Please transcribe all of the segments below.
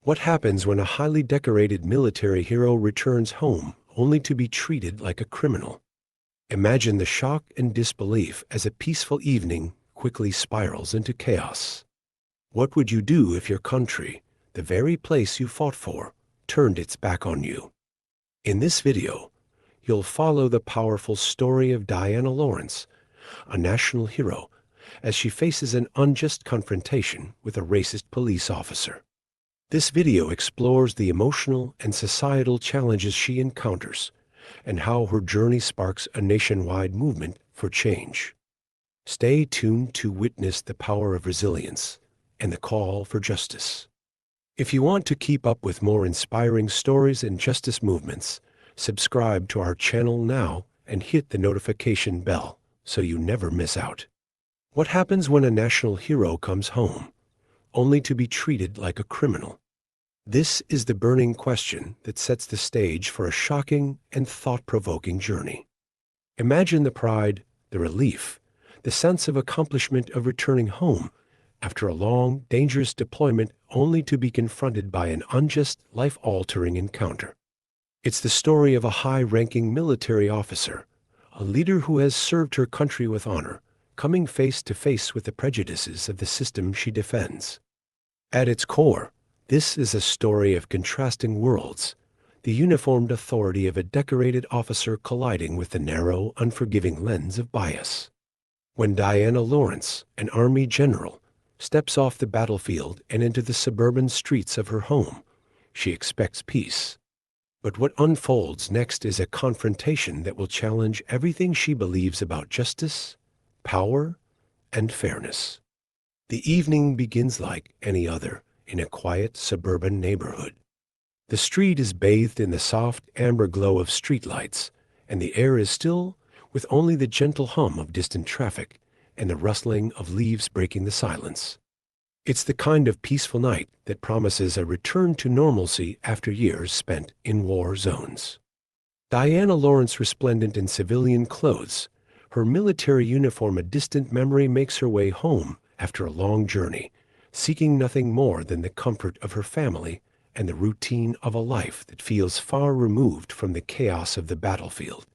What happens when a highly decorated military hero returns home only to be treated like a criminal? Imagine the shock and disbelief as a peaceful evening quickly spirals into chaos. What would you do if your country, the very place you fought for, turned its back on you? In this video, you'll follow the powerful story of Diana Lawrence, a national hero, as she faces an unjust confrontation with a racist police officer. This video explores the emotional and societal challenges she encounters and how her journey sparks a nationwide movement for change. Stay tuned to witness the power of resilience and the call for justice. If you want to keep up with more inspiring stories and justice movements, subscribe to our channel now and hit the notification bell so you never miss out. What happens when a national hero comes home, only to be treated like a criminal? This is the burning question that sets the stage for a shocking and thought-provoking journey. Imagine the pride, the relief, the sense of accomplishment of returning home after a long, dangerous deployment only to be confronted by an unjust, life-altering encounter. It's the story of a high-ranking military officer, a leader who has served her country with honor, coming face to face with the prejudices of the system she defends. At its core, this is a story of contrasting worlds, the uniformed authority of a decorated officer colliding with the narrow, unforgiving lens of bias. When Diana Lawrence, an Army general, steps off the battlefield and into the suburban streets of her home, she expects peace. But what unfolds next is a confrontation that will challenge everything she believes about justice, power, and fairness. The evening begins like any other in a quiet suburban neighborhood. The street is bathed in the soft amber glow of streetlights, and the air is still with only the gentle hum of distant traffic and the rustling of leaves breaking the silence. It's the kind of peaceful night that promises a return to normalcy after years spent in war zones. Diana Lawrence, resplendent in civilian clothes, her military uniform a distant memory, makes her way home after a long journey, seeking nothing more than the comfort of her family and the routine of a life that feels far removed from the chaos of the battlefield.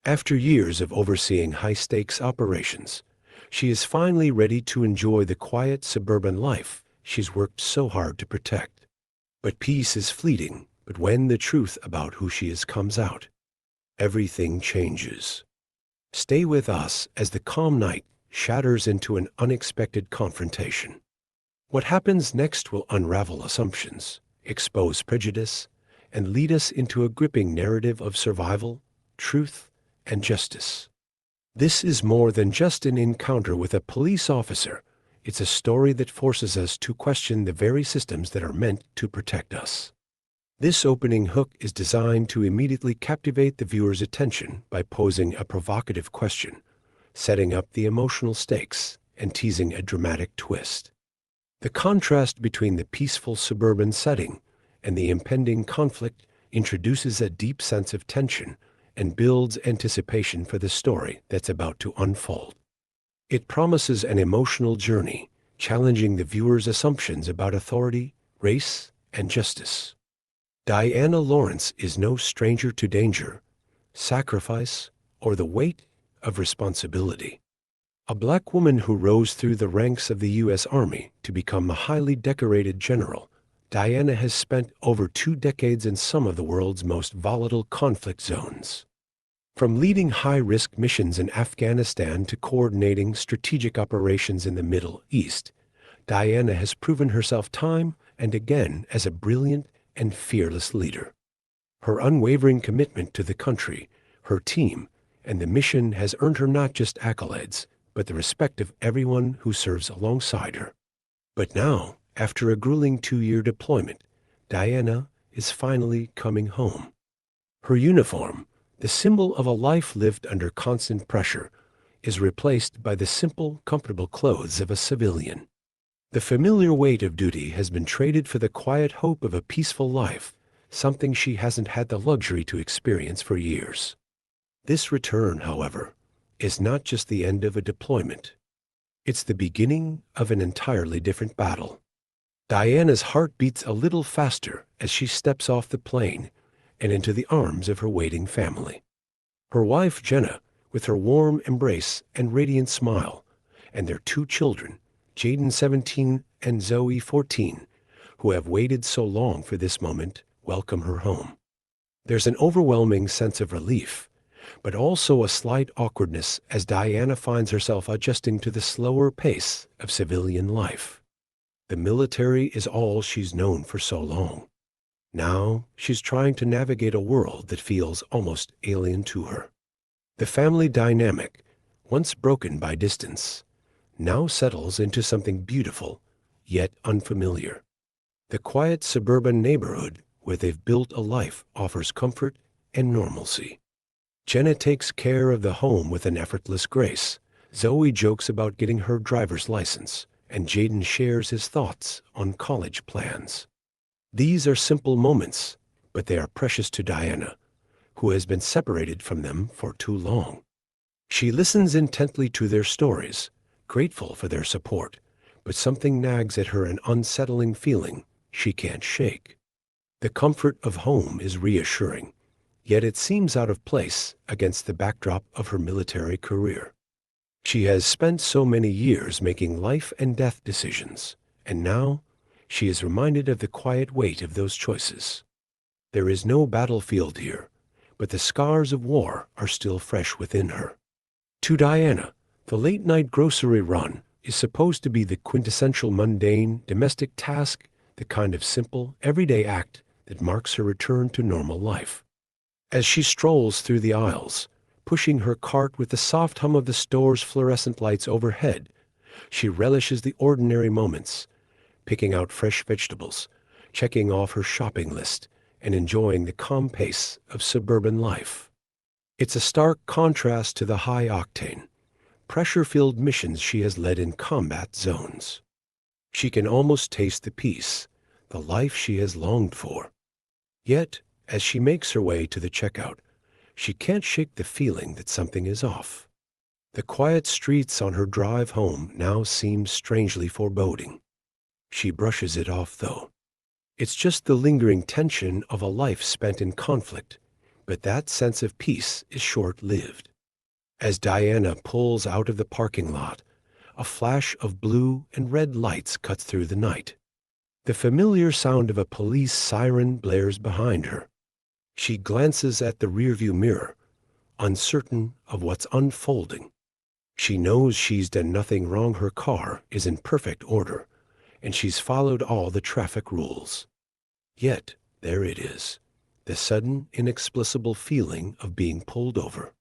After years of overseeing high-stakes operations, she is finally ready to enjoy the quiet suburban life she's worked so hard to protect. But peace is fleeting, but when the truth about who she is comes out, everything changes. Stay with us as the calm night shatters into an unexpected confrontation. What happens next will unravel assumptions, expose prejudice, and lead us into a gripping narrative of survival, truth, and justice. This is more than just an encounter with a police officer. It's a story that forces us to question the very systems that are meant to protect us. This opening hook is designed to immediately captivate the viewer's attention by posing a provocative question, setting up the emotional stakes, and teasing a dramatic twist. The contrast between the peaceful suburban setting and the impending conflict introduces a deep sense of tension and builds anticipation for the story that's about to unfold. It promises an emotional journey, challenging the viewer's assumptions about authority, race, and justice. Diana Lawrence is no stranger to danger, sacrifice, or the weight of responsibility. A black woman who rose through the ranks of the U.S. Army to become a highly decorated general, Diana has spent over 2 decades in some of the world's most volatile conflict zones. From leading high-risk missions in Afghanistan to coordinating strategic operations in the Middle East, Diana has proven herself time and again as a brilliant and fearless leader. Her unwavering commitment to the country, her team, and the mission has earned her not just accolades, but the respect of everyone who serves alongside her. But now, after a grueling 2-year deployment, Diana is finally coming home. Her uniform, the symbol of a life lived under constant pressure, is replaced by the simple, comfortable clothes of a civilian. The familiar weight of duty has been traded for the quiet hope of a peaceful life, something she hasn't had the luxury to experience for years. This return, however, is not just the end of a deployment. It's the beginning of an entirely different battle. Diana's heart beats a little faster as she steps off the plane and into the arms of her waiting family. Her wife, Jenna, with her warm embrace and radiant smile, and their two children, Jaden 17 and Zoe 14, who have waited so long for this moment, welcome her home. There's an overwhelming sense of relief, but also a slight awkwardness as Diana finds herself adjusting to the slower pace of civilian life. The military is all she's known for so long. Now she's trying to navigate a world that feels almost alien to her. The family dynamic, once broken by distance, now settles into something beautiful, yet unfamiliar. The quiet suburban neighborhood where they've built a life offers comfort and normalcy. Jenna takes care of the home with an effortless grace. Zoe jokes about getting her driver's license, and Jaden shares his thoughts on college plans. These are simple moments, but they are precious to Diana, who has been separated from them for too long. She listens intently to their stories, grateful for their support, but something nags at her, an unsettling feeling she can't shake. The comfort of home is reassuring, yet it seems out of place against the backdrop of her military career. She has spent so many years making life and death decisions, and now she is reminded of the quiet weight of those choices. There is no battlefield here, but the scars of war are still fresh within her. To Diana, the late-night grocery run is supposed to be the quintessential mundane, domestic task, the kind of simple, everyday act that marks her return to normal life. As she strolls through the aisles, pushing her cart with the soft hum of the store's fluorescent lights overhead, she relishes the ordinary moments, picking out fresh vegetables, checking off her shopping list, and enjoying the calm pace of suburban life. It's a stark contrast to the high-octane, pressure-filled missions she has led in combat zones. She can almost taste the peace, the life she has longed for. Yet, as she makes her way to the checkout, she can't shake the feeling that something is off. The quiet streets on her drive home now seem strangely foreboding. She brushes it off, though. It's just the lingering tension of a life spent in conflict, but that sense of peace is short-lived. As Diana pulls out of the parking lot, a flash of blue and red lights cuts through the night. The familiar sound of a police siren blares behind her. She glances at the rearview mirror, uncertain of what's unfolding. She knows she's done nothing wrong. Her car is in perfect order, and she's followed all the traffic rules. Yet, there it is, the sudden, inexplicable feeling of being pulled over.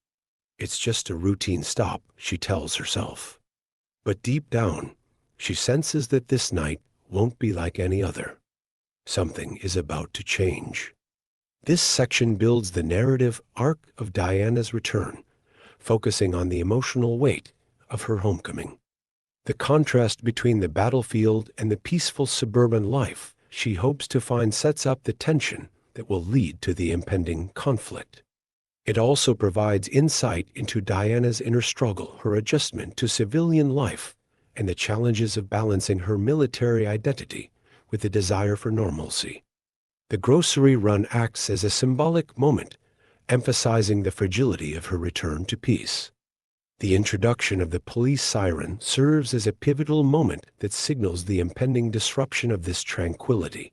It's just a routine stop, she tells herself. But deep down, she senses that this night won't be like any other. Something is about to change. This section builds the narrative arc of Diana's return, focusing on the emotional weight of her homecoming. The contrast between the battlefield and the peaceful suburban life she hopes to find sets up the tension that will lead to the impending conflict. It also provides insight into Diana's inner struggle, her adjustment to civilian life, and the challenges of balancing her military identity with the desire for normalcy. The grocery run acts as a symbolic moment, emphasizing the fragility of her return to peace. The introduction of the police siren serves as a pivotal moment that signals the impending disruption of this tranquility,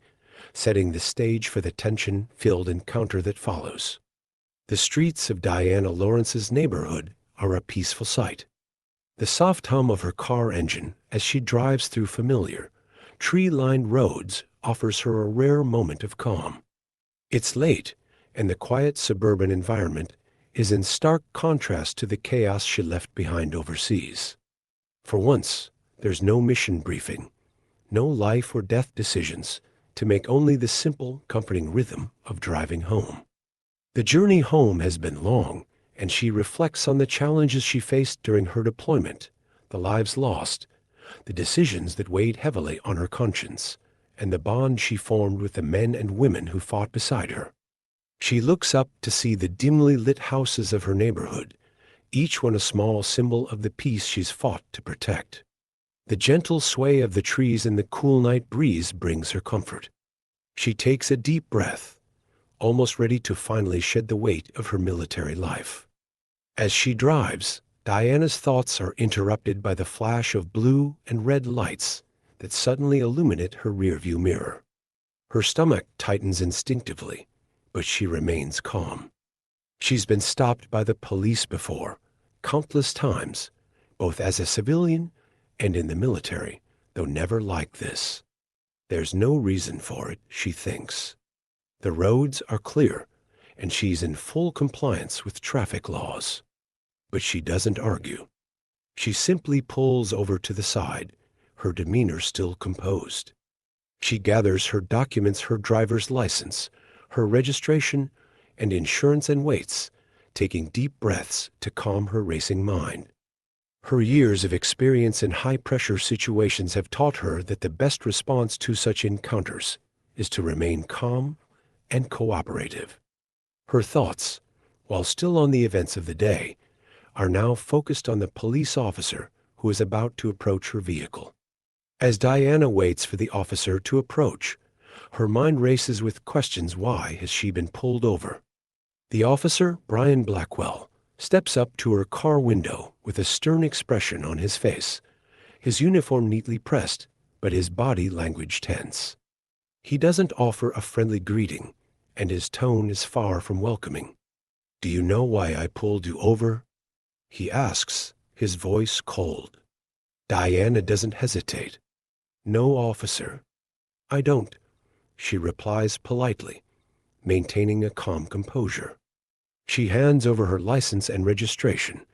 setting the stage for the tension-filled encounter that follows. The streets of Diana Lawrence's neighborhood are a peaceful sight. The soft hum of her car engine as she drives through familiar, tree-lined roads offers her a rare moment of calm. It's late, and the quiet suburban environment is in stark contrast to the chaos she left behind overseas. For once, there's no mission briefing, no life or death decisions, to make only the simple, comforting rhythm of driving home. The journey home has been long, and she reflects on the challenges she faced during her deployment, the lives lost, the decisions that weighed heavily on her conscience, and the bond she formed with the men and women who fought beside her. She looks up to see the dimly lit houses of her neighborhood, each one a small symbol of the peace she's fought to protect. The gentle sway of the trees in the cool night breeze brings her comfort. She takes a deep breath, almost ready to finally shed the weight of her military life. As she drives, Diana's thoughts are interrupted by the flash of blue and red lights that suddenly illuminate her rearview mirror. Her stomach tightens instinctively, but she remains calm. She's been stopped by the police before, countless times, both as a civilian and in the military, though never like this. There's no reason for it, she thinks. The roads are clear, and she's in full compliance with traffic laws. But she doesn't argue. She simply pulls over to the side, her demeanor still composed. She gathers her documents, her driver's license, her registration, and insurance, and waits, taking deep breaths to calm her racing mind. Her years of experience in high-pressure situations have taught her that the best response to such encounters is to remain calm and cooperative. Her thoughts, while still on the events of the day, are now focused on the police officer who is about to approach her vehicle. As Diana waits for the officer to approach, her mind races with questions. Why has she been pulled over? The officer, Brian Blackwell, steps up to her car window with a stern expression on his face, his uniform neatly pressed, but his body language tense. He doesn't offer a friendly greeting, and his tone is far from welcoming. "Do you know why I pulled you over?" he asks, his voice cold. Diana doesn't hesitate. "No, officer. I don't," she replies politely, maintaining a calm composure. She hands over her license and registration,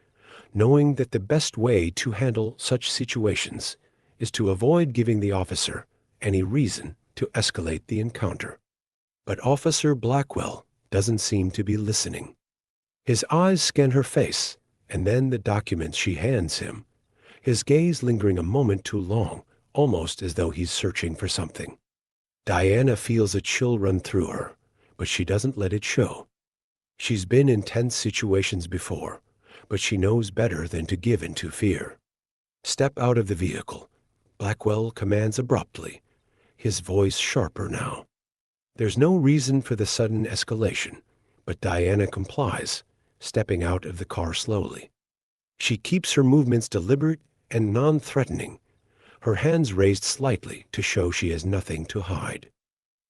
knowing that the best way to handle such situations is to avoid giving the officer any reason to escalate the encounter. But Officer Blackwell doesn't seem to be listening. His eyes scan her face, and then the documents she hands him, his gaze lingering a moment too long, almost as though he's searching for something. Diana feels a chill run through her, but she doesn't let it show. She's been in tense situations before, but she knows better than to give in to fear. "Step out of the vehicle," Blackwell commands abruptly, his voice sharper now. There's no reason for the sudden escalation, but Diana complies, stepping out of the car slowly. She keeps her movements deliberate and non-threatening, her hands raised slightly to show she has nothing to hide.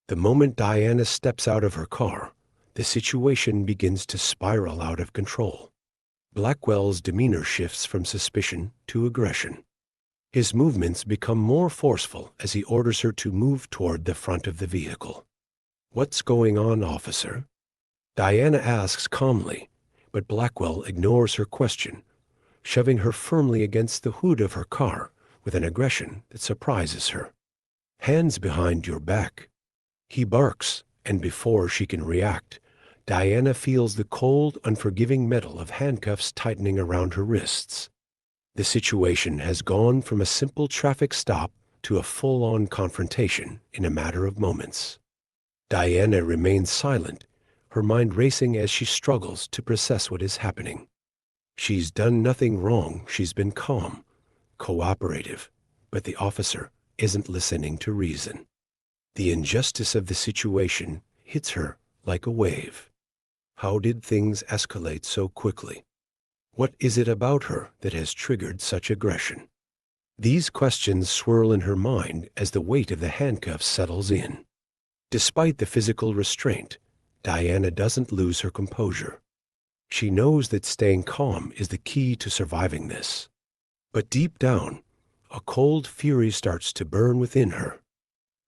The moment Diana steps out of her car, the situation begins to spiral out of control. Blackwell's demeanor shifts from suspicion to aggression. His movements become more forceful as he orders her to move toward the front of the vehicle. "What's going on, officer?" Diana asks calmly, but Blackwell ignores her question, shoving her firmly against the hood of her car with an aggression that surprises her. "Hands behind your back," he barks, and before she can react, Diana feels the cold, unforgiving metal of handcuffs tightening around her wrists. The situation has gone from a simple traffic stop to a full-on confrontation in a matter of moments. Diana remains silent, her mind racing as she struggles to process what is happening. She's done nothing wrong. She's been calm, cooperative, but the officer isn't listening to reason. The injustice of the situation hits her like a wave. How did things escalate so quickly? What is it about her that has triggered such aggression? These questions swirl in her mind as the weight of the handcuffs settles in. Despite the physical restraint, Diana doesn't lose her composure. She knows that staying calm is the key to surviving this. But deep down, a cold fury starts to burn within her.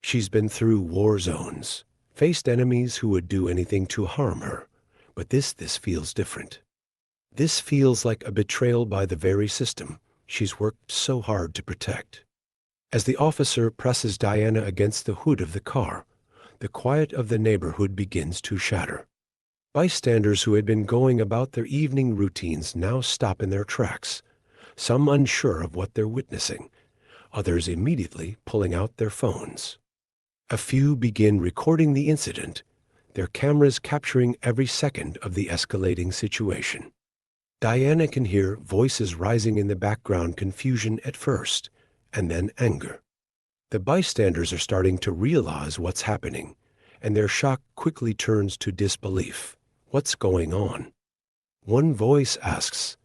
She's been through war zones, faced enemies who would do anything to harm her, but this feels different. This feels like a betrayal by the very system she's worked so hard to protect. As the officer presses Diana against the hood of the car, the quiet of the neighborhood begins to shatter. Bystanders who had been going about their evening routines now stop in their tracks, some unsure of what they're witnessing, others immediately pulling out their phones. A few begin recording the incident, their cameras capturing every second of the escalating situation. Diana can hear voices rising in the background, confusion at first, and then anger. The bystanders are starting to realize what's happening, and their shock quickly turns to disbelief. What's going on? One voice asks,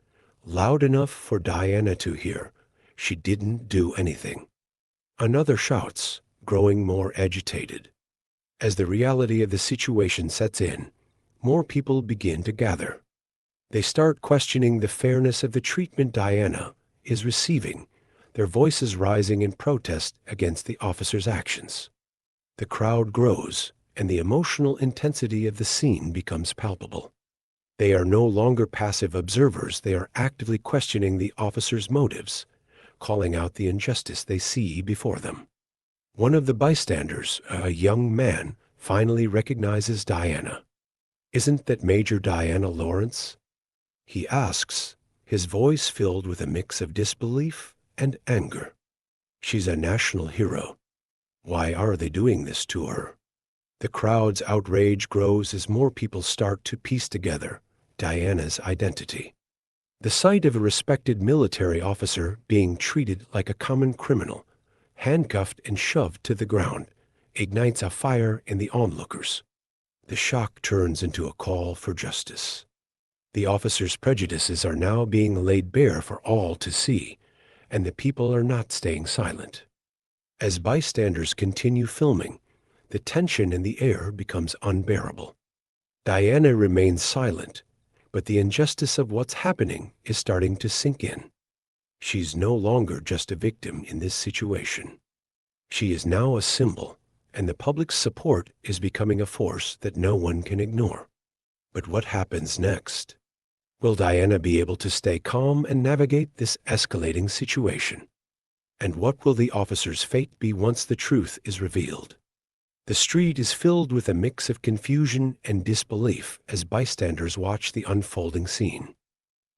loud enough for Diana to hear, she didn't do anything. Another shouts, growing more agitated. As the reality of the situation sets in, more people begin to gather. They start questioning the fairness of the treatment Diana is receiving, their voices rising in protest against the officer's actions. The crowd grows, and the emotional intensity of the scene becomes palpable. They are no longer passive observers, they are actively questioning the officer's motives, calling out the injustice they see before them. One of the bystanders, a young man, finally recognizes Diana. Isn't that Major Diana Lawrence? He asks, his voice filled with a mix of disbelief and anger. She's a national hero. Why are they doing this to her? The crowd's outrage grows as more people start to piece together Diana's identity. The sight of a respected military officer being treated like a common criminal, handcuffed and shoved to the ground, ignites a fire in the onlookers. The shock turns into a call for justice. The officer's prejudices are now being laid bare for all to see, and the people are not staying silent. As bystanders continue filming, the tension in the air becomes unbearable. Diana remains silent, but the injustice of what's happening is starting to sink in. She's no longer just a victim in this situation. She is now a symbol, and the public's support is becoming a force that no one can ignore. But what happens next? Will Diana be able to stay calm and navigate this escalating situation? And what will the officer's fate be once the truth is revealed? The street is filled with a mix of confusion and disbelief as bystanders watch the unfolding scene.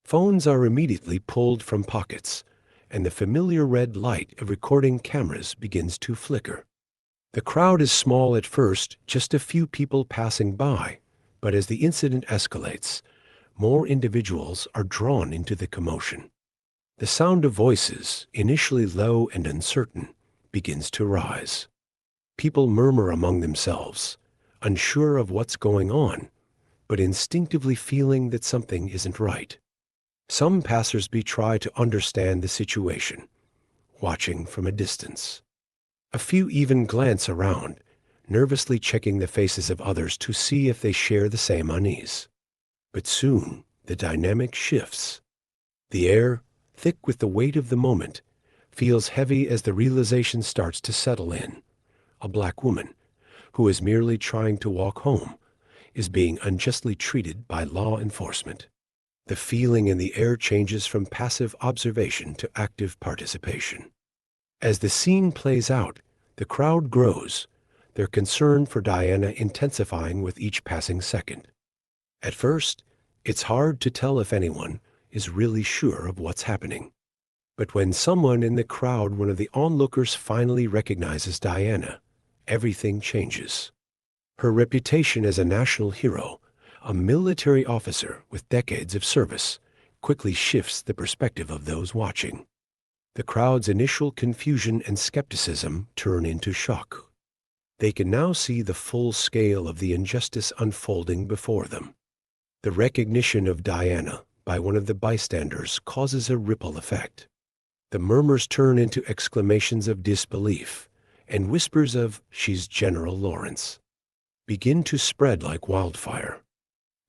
Phones are immediately pulled from pockets, and the familiar red light of recording cameras begins to flicker. The crowd is small at first, just a few people passing by, but as the incident escalates, more individuals are drawn into the commotion. The sound of voices, initially low and uncertain, begins to rise. People murmur among themselves, unsure of what's going on, but instinctively feeling that something isn't right. Some passersby try to understand the situation, watching from a distance. A few even glance around, nervously checking the faces of others to see if they share the same unease. But soon, the dynamic shifts. The air, thick with the weight of the moment, feels heavy as the realization starts to settle in. A black woman, who is merely trying to walk home, is being unjustly treated by law enforcement. The feeling in the air changes from passive observation to active participation. As the scene plays out, the crowd grows, their concern for Diana intensifying with each passing second. At first, it's hard to tell if anyone is really sure of what's happening. But when someone in the crowd, one of the onlookers, finally recognizes Diana, everything changes. Her reputation as a national hero, a military officer with decades of service, quickly shifts the perspective of those watching. The crowd's initial confusion and skepticism turn into shock. They can now see the full scale of the injustice unfolding before them. The recognition of Diana by one of the bystanders causes a ripple effect. The murmurs turn into exclamations of disbelief, and whispers of, "She's General Lawrence," begin to spread like wildfire.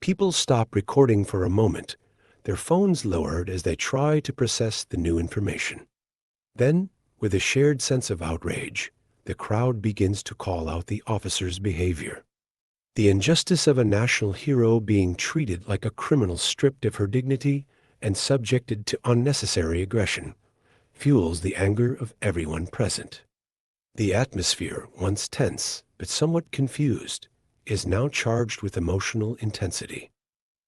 People stop recording for a moment, their phones lowered as they try to process the new information. Then, with a shared sense of outrage, the crowd begins to call out the officer's behavior. The injustice of a national hero being treated like a criminal, stripped of her dignity and subjected to unnecessary aggression, fuels the anger of everyone present. The atmosphere, once tense but somewhat confused, is now charged with emotional intensity.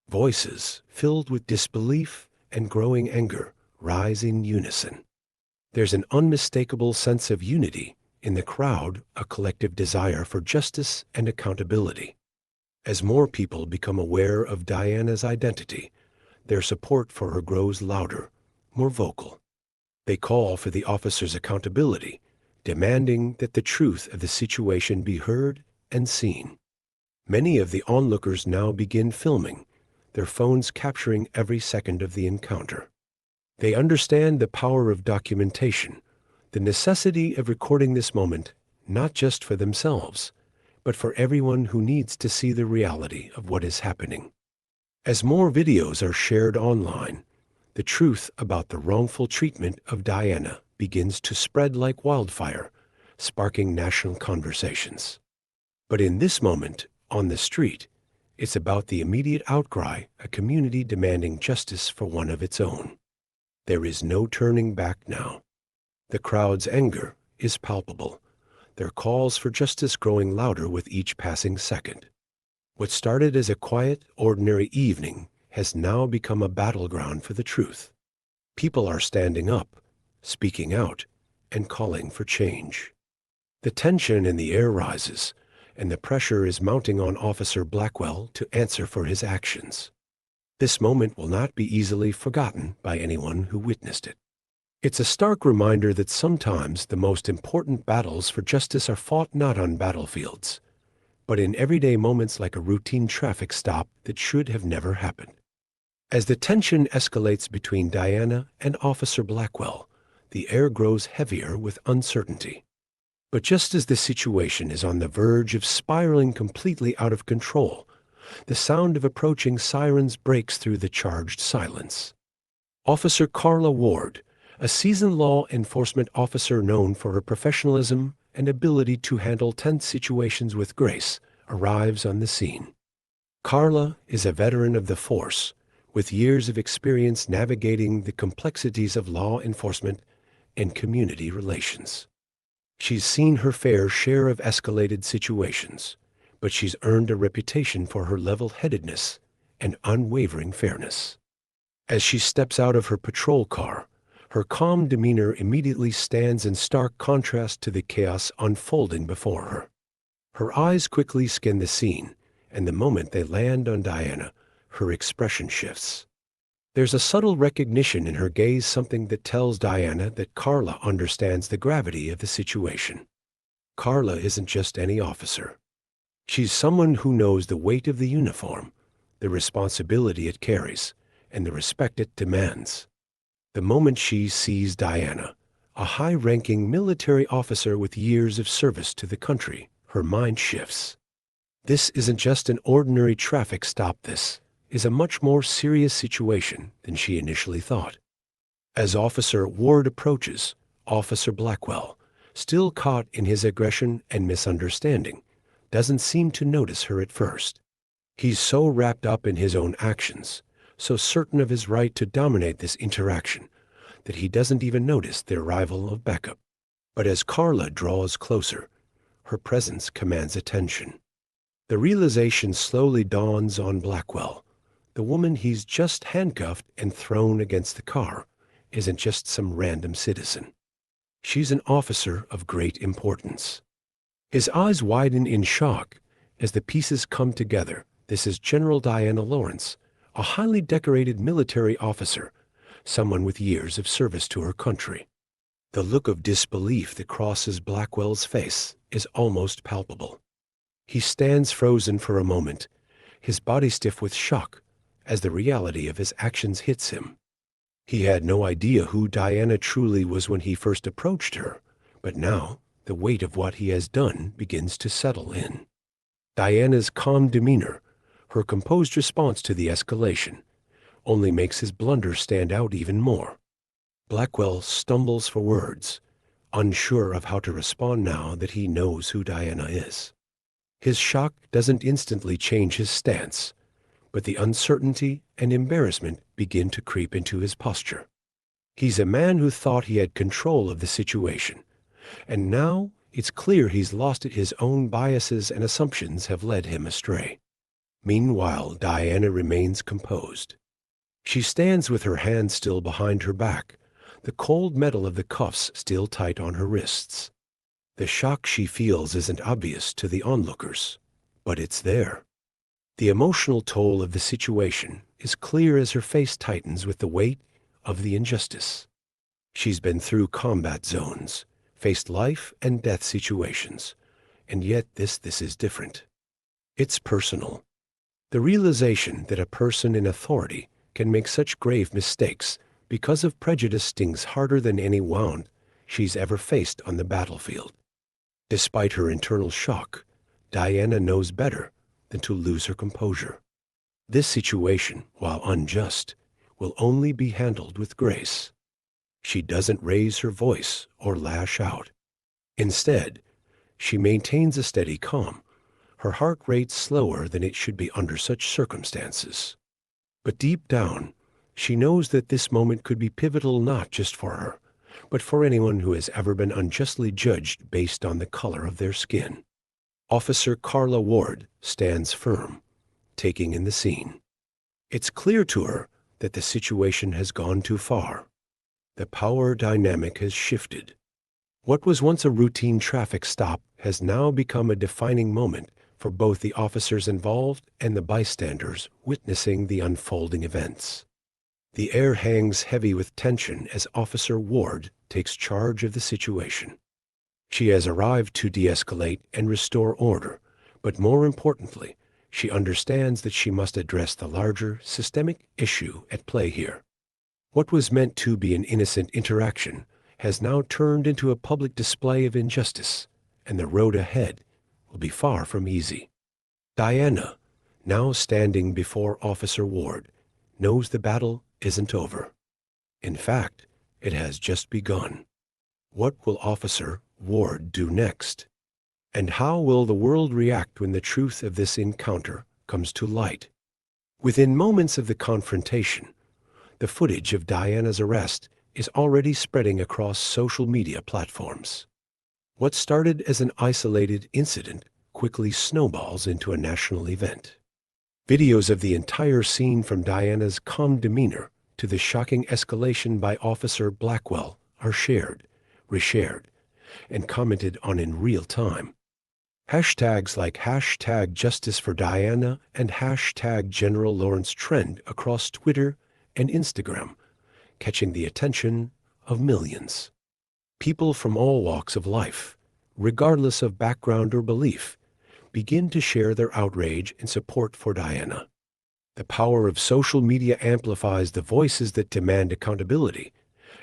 Voices, filled with disbelief and growing anger, rise in unison. There's an unmistakable sense of unity in the crowd, a collective desire for justice and accountability. As more people become aware of Diana's identity, their support for her grows louder, more vocal. They call for the officer's accountability, demanding that the truth of the situation be heard and seen. Many of the onlookers now begin filming, their phones capturing every second of the encounter. They understand the power of documentation, the necessity of recording this moment, not just for themselves, but for everyone who needs to see the reality of what is happening. As more videos are shared online, the truth about the wrongful treatment of Diana begins to spread like wildfire, sparking national conversations. But in this moment, on the street, it's about the immediate outcry, a community demanding justice for one of its own. There is no turning back now. The crowd's anger is palpable, their calls for justice growing louder with each passing second. What started as a quiet, ordinary evening has now become a battleground for the truth. People are standing up, speaking out, and calling for change. The tension in the air rises, and the pressure is mounting on Officer Blackwell to answer for his actions. This moment will not be easily forgotten by anyone who witnessed it. It's a stark reminder that sometimes the most important battles for justice are fought not on battlefields, but in everyday moments like a routine traffic stop that should have never happened. As the tension escalates between Diana and Officer Blackwell, the air grows heavier with uncertainty. But just as the situation is on the verge of spiraling completely out of control, the sound of approaching sirens breaks through the charged silence. Officer Carla Ward, a seasoned law enforcement officer known for her professionalism and ability to handle tense situations with grace, arrives on the scene. Carla is a veteran of the force, with years of experience navigating the complexities of law enforcement and community relations. She's seen her fair share of escalated situations, but she's earned a reputation for her level-headedness and unwavering fairness. As she steps out of her patrol car, her calm demeanor immediately stands in stark contrast to the chaos unfolding before her. Her eyes quickly scan the scene, and the moment they land on Diana, her expression shifts. There's a subtle recognition in her gaze, something that tells Diana that Carla understands the gravity of the situation. Carla isn't just any officer. She's someone who knows the weight of the uniform, the responsibility it carries, and the respect it demands. The moment she sees Diana, a high-ranking military officer with years of service to the country, her mind shifts. This isn't just an ordinary traffic stop. This is a much more serious situation than she initially thought. As Officer Ward approaches, Officer Blackwell, still caught in his aggression and misunderstanding, doesn't seem to notice her at first. He's so wrapped up in his own actions, so certain of his right to dominate this interaction, that he doesn't even notice the arrival of backup. But as Carla draws closer, her presence commands attention. The realization slowly dawns on Blackwell. The woman he's just handcuffed and thrown against the car isn't just some random citizen. She's an officer of great importance. His eyes widen in shock as the pieces come together. This is General Diana Lawrence, a highly decorated military officer, someone with years of service to her country. The look of disbelief that crosses Blackwell's face is almost palpable. He stands frozen for a moment, his body stiff with shock, as the reality of his actions hits him. He had no idea who Diana truly was when he first approached her, but now the weight of what he has done begins to settle in. Diana's calm demeanor, her composed response to the escalation, only makes his blunder stand out even more. Blackwell stumbles for words, unsure of how to respond now that he knows who Diana is. His shock doesn't instantly change his stance, but the uncertainty and embarrassment begin to creep into his posture. He's a man who thought he had control of the situation, and now it's clear he's lost it. His own biases and assumptions have led him astray. Meanwhile, Diana remains composed. She stands with her hands still behind her back, the cold metal of the cuffs still tight on her wrists. The shock she feels isn't obvious to the onlookers, but it's there. The emotional toll of the situation is clear as her face tightens with the weight of the injustice. She's been through combat zones, faced life and death situations, and yet this is different. It's personal. The realization that a person in authority can make such grave mistakes because of prejudice stings harder than any wound she's ever faced on the battlefield. Despite her internal shock, Diana knows better than to lose her composure. This situation, while unjust, will only be handled with grace. She doesn't raise her voice or lash out. Instead, she maintains a steady calm, her heart rate slower than it should be under such circumstances. But deep down, she knows that this moment could be pivotal not just for her, but for anyone who has ever been unjustly judged based on the color of their skin. Officer Carla Ward stands firm, taking in the scene. It's clear to her that the situation has gone too far. The power dynamic has shifted. What was once a routine traffic stop has now become a defining moment for both the officers involved and the bystanders witnessing the unfolding events. The air hangs heavy with tension as Officer Ward takes charge of the situation. She has arrived to de-escalate and restore order, but more importantly, she understands that she must address the larger, systemic issue at play here. What was meant to be an innocent interaction has now turned into a public display of injustice, and the road ahead will be far from easy. Diana, now standing before Officer Ward, knows the battle isn't over. In fact, it has just begun. What will Officer Ward do next? And how will the world react when the truth of this encounter comes to light? Within moments of the confrontation, the footage of Diana's arrest is already spreading across social media platforms. What started as an isolated incident quickly snowballs into a national event. Videos of the entire scene, from Diana's calm demeanor to the shocking escalation by Officer Blackwell, are shared, reshared, and commented on in real time. Hashtags like #JusticeForDiana and #General Lawrence trend across Twitter and Instagram, catching the attention of millions. People from all walks of life, regardless of background or belief, begin to share their outrage and support for Diana. The power of social media amplifies the voices that demand accountability,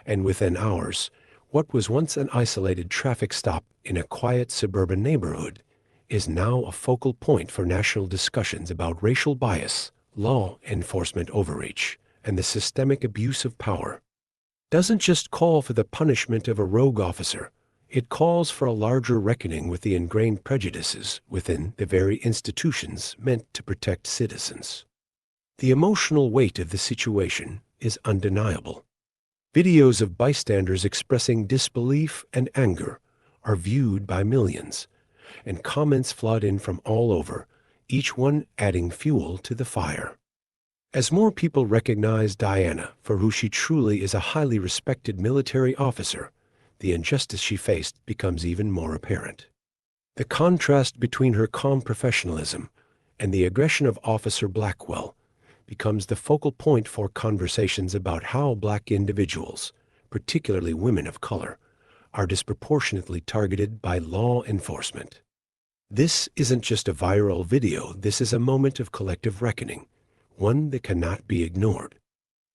and within hours, what was once an isolated traffic stop in a quiet suburban neighborhood is now a focal point for national discussions about racial bias, law enforcement overreach, and the systemic abuse of power. Doesn't just call for the punishment of a rogue officer. It calls for a larger reckoning with the ingrained prejudices within the very institutions meant to protect citizens. The emotional weight of the situation is undeniable. Videos of bystanders expressing disbelief and anger are viewed by millions, and comments flood in from all over, each one adding fuel to the fire. As more people recognize Diana for who she truly is, a highly respected military officer, the injustice she faced becomes even more apparent. The contrast between her calm professionalism and the aggression of Officer Blackwell becomes the focal point for conversations about how Black individuals, particularly women of color, are disproportionately targeted by law enforcement. This isn't just a viral video, this is a moment of collective reckoning, one that cannot be ignored.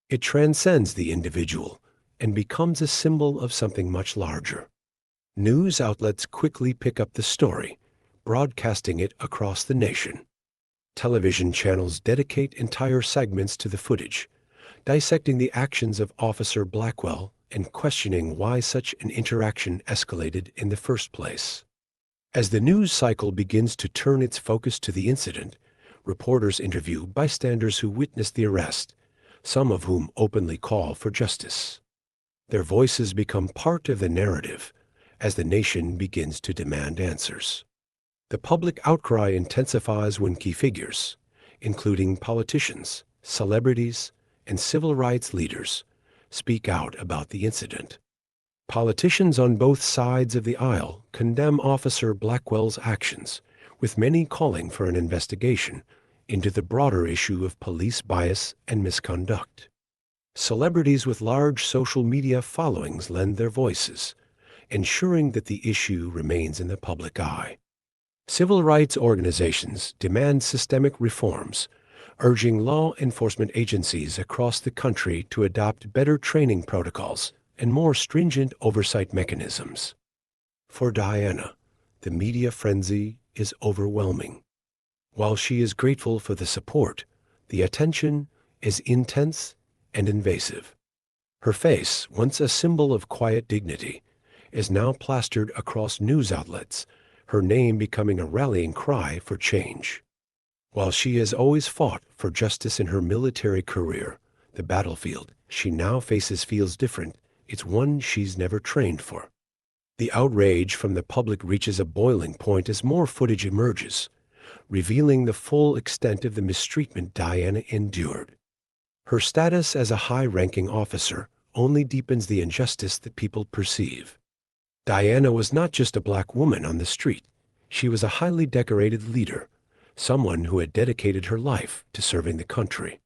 It transcends the individual and becomes a symbol of something much larger. News outlets quickly pick up the story, broadcasting it across the nation. Television channels dedicate entire segments to the footage, dissecting the actions of Officer Blackwell and questioning why such an interaction escalated in the first place. As the news cycle begins to turn its focus to the incident, reporters interview bystanders who witnessed the arrest, some of whom openly call for justice. Their voices become part of the narrative as the nation begins to demand answers. The public outcry intensifies when key figures, including politicians, celebrities, and civil rights leaders, speak out about the incident. Politicians on both sides of the aisle condemn Officer Blackwell's actions, with many calling for an investigation into the broader issue of police bias and misconduct. Celebrities with large social media followings lend their voices, ensuring that the issue remains in the public eye. Civil rights organizations demand systemic reforms, urging law enforcement agencies across the country to adopt better training protocols and more stringent oversight mechanisms. For Diana, the media frenzy is overwhelming. While she is grateful for the support, the attention is intense and invasive. Her face, once a symbol of quiet dignity, is now plastered across news outlets, her name becoming a rallying cry for change. While she has always fought for justice in her military career, the battlefield she now faces feels different. It's one she's never trained for. The outrage from the public reaches a boiling point as more footage emerges, revealing the full extent of the mistreatment Diana endured. Her status as a high-ranking officer only deepens the injustice that people perceive. Diana was not just a black woman on the street. She was a highly decorated leader, someone who had dedicated her life to serving the country.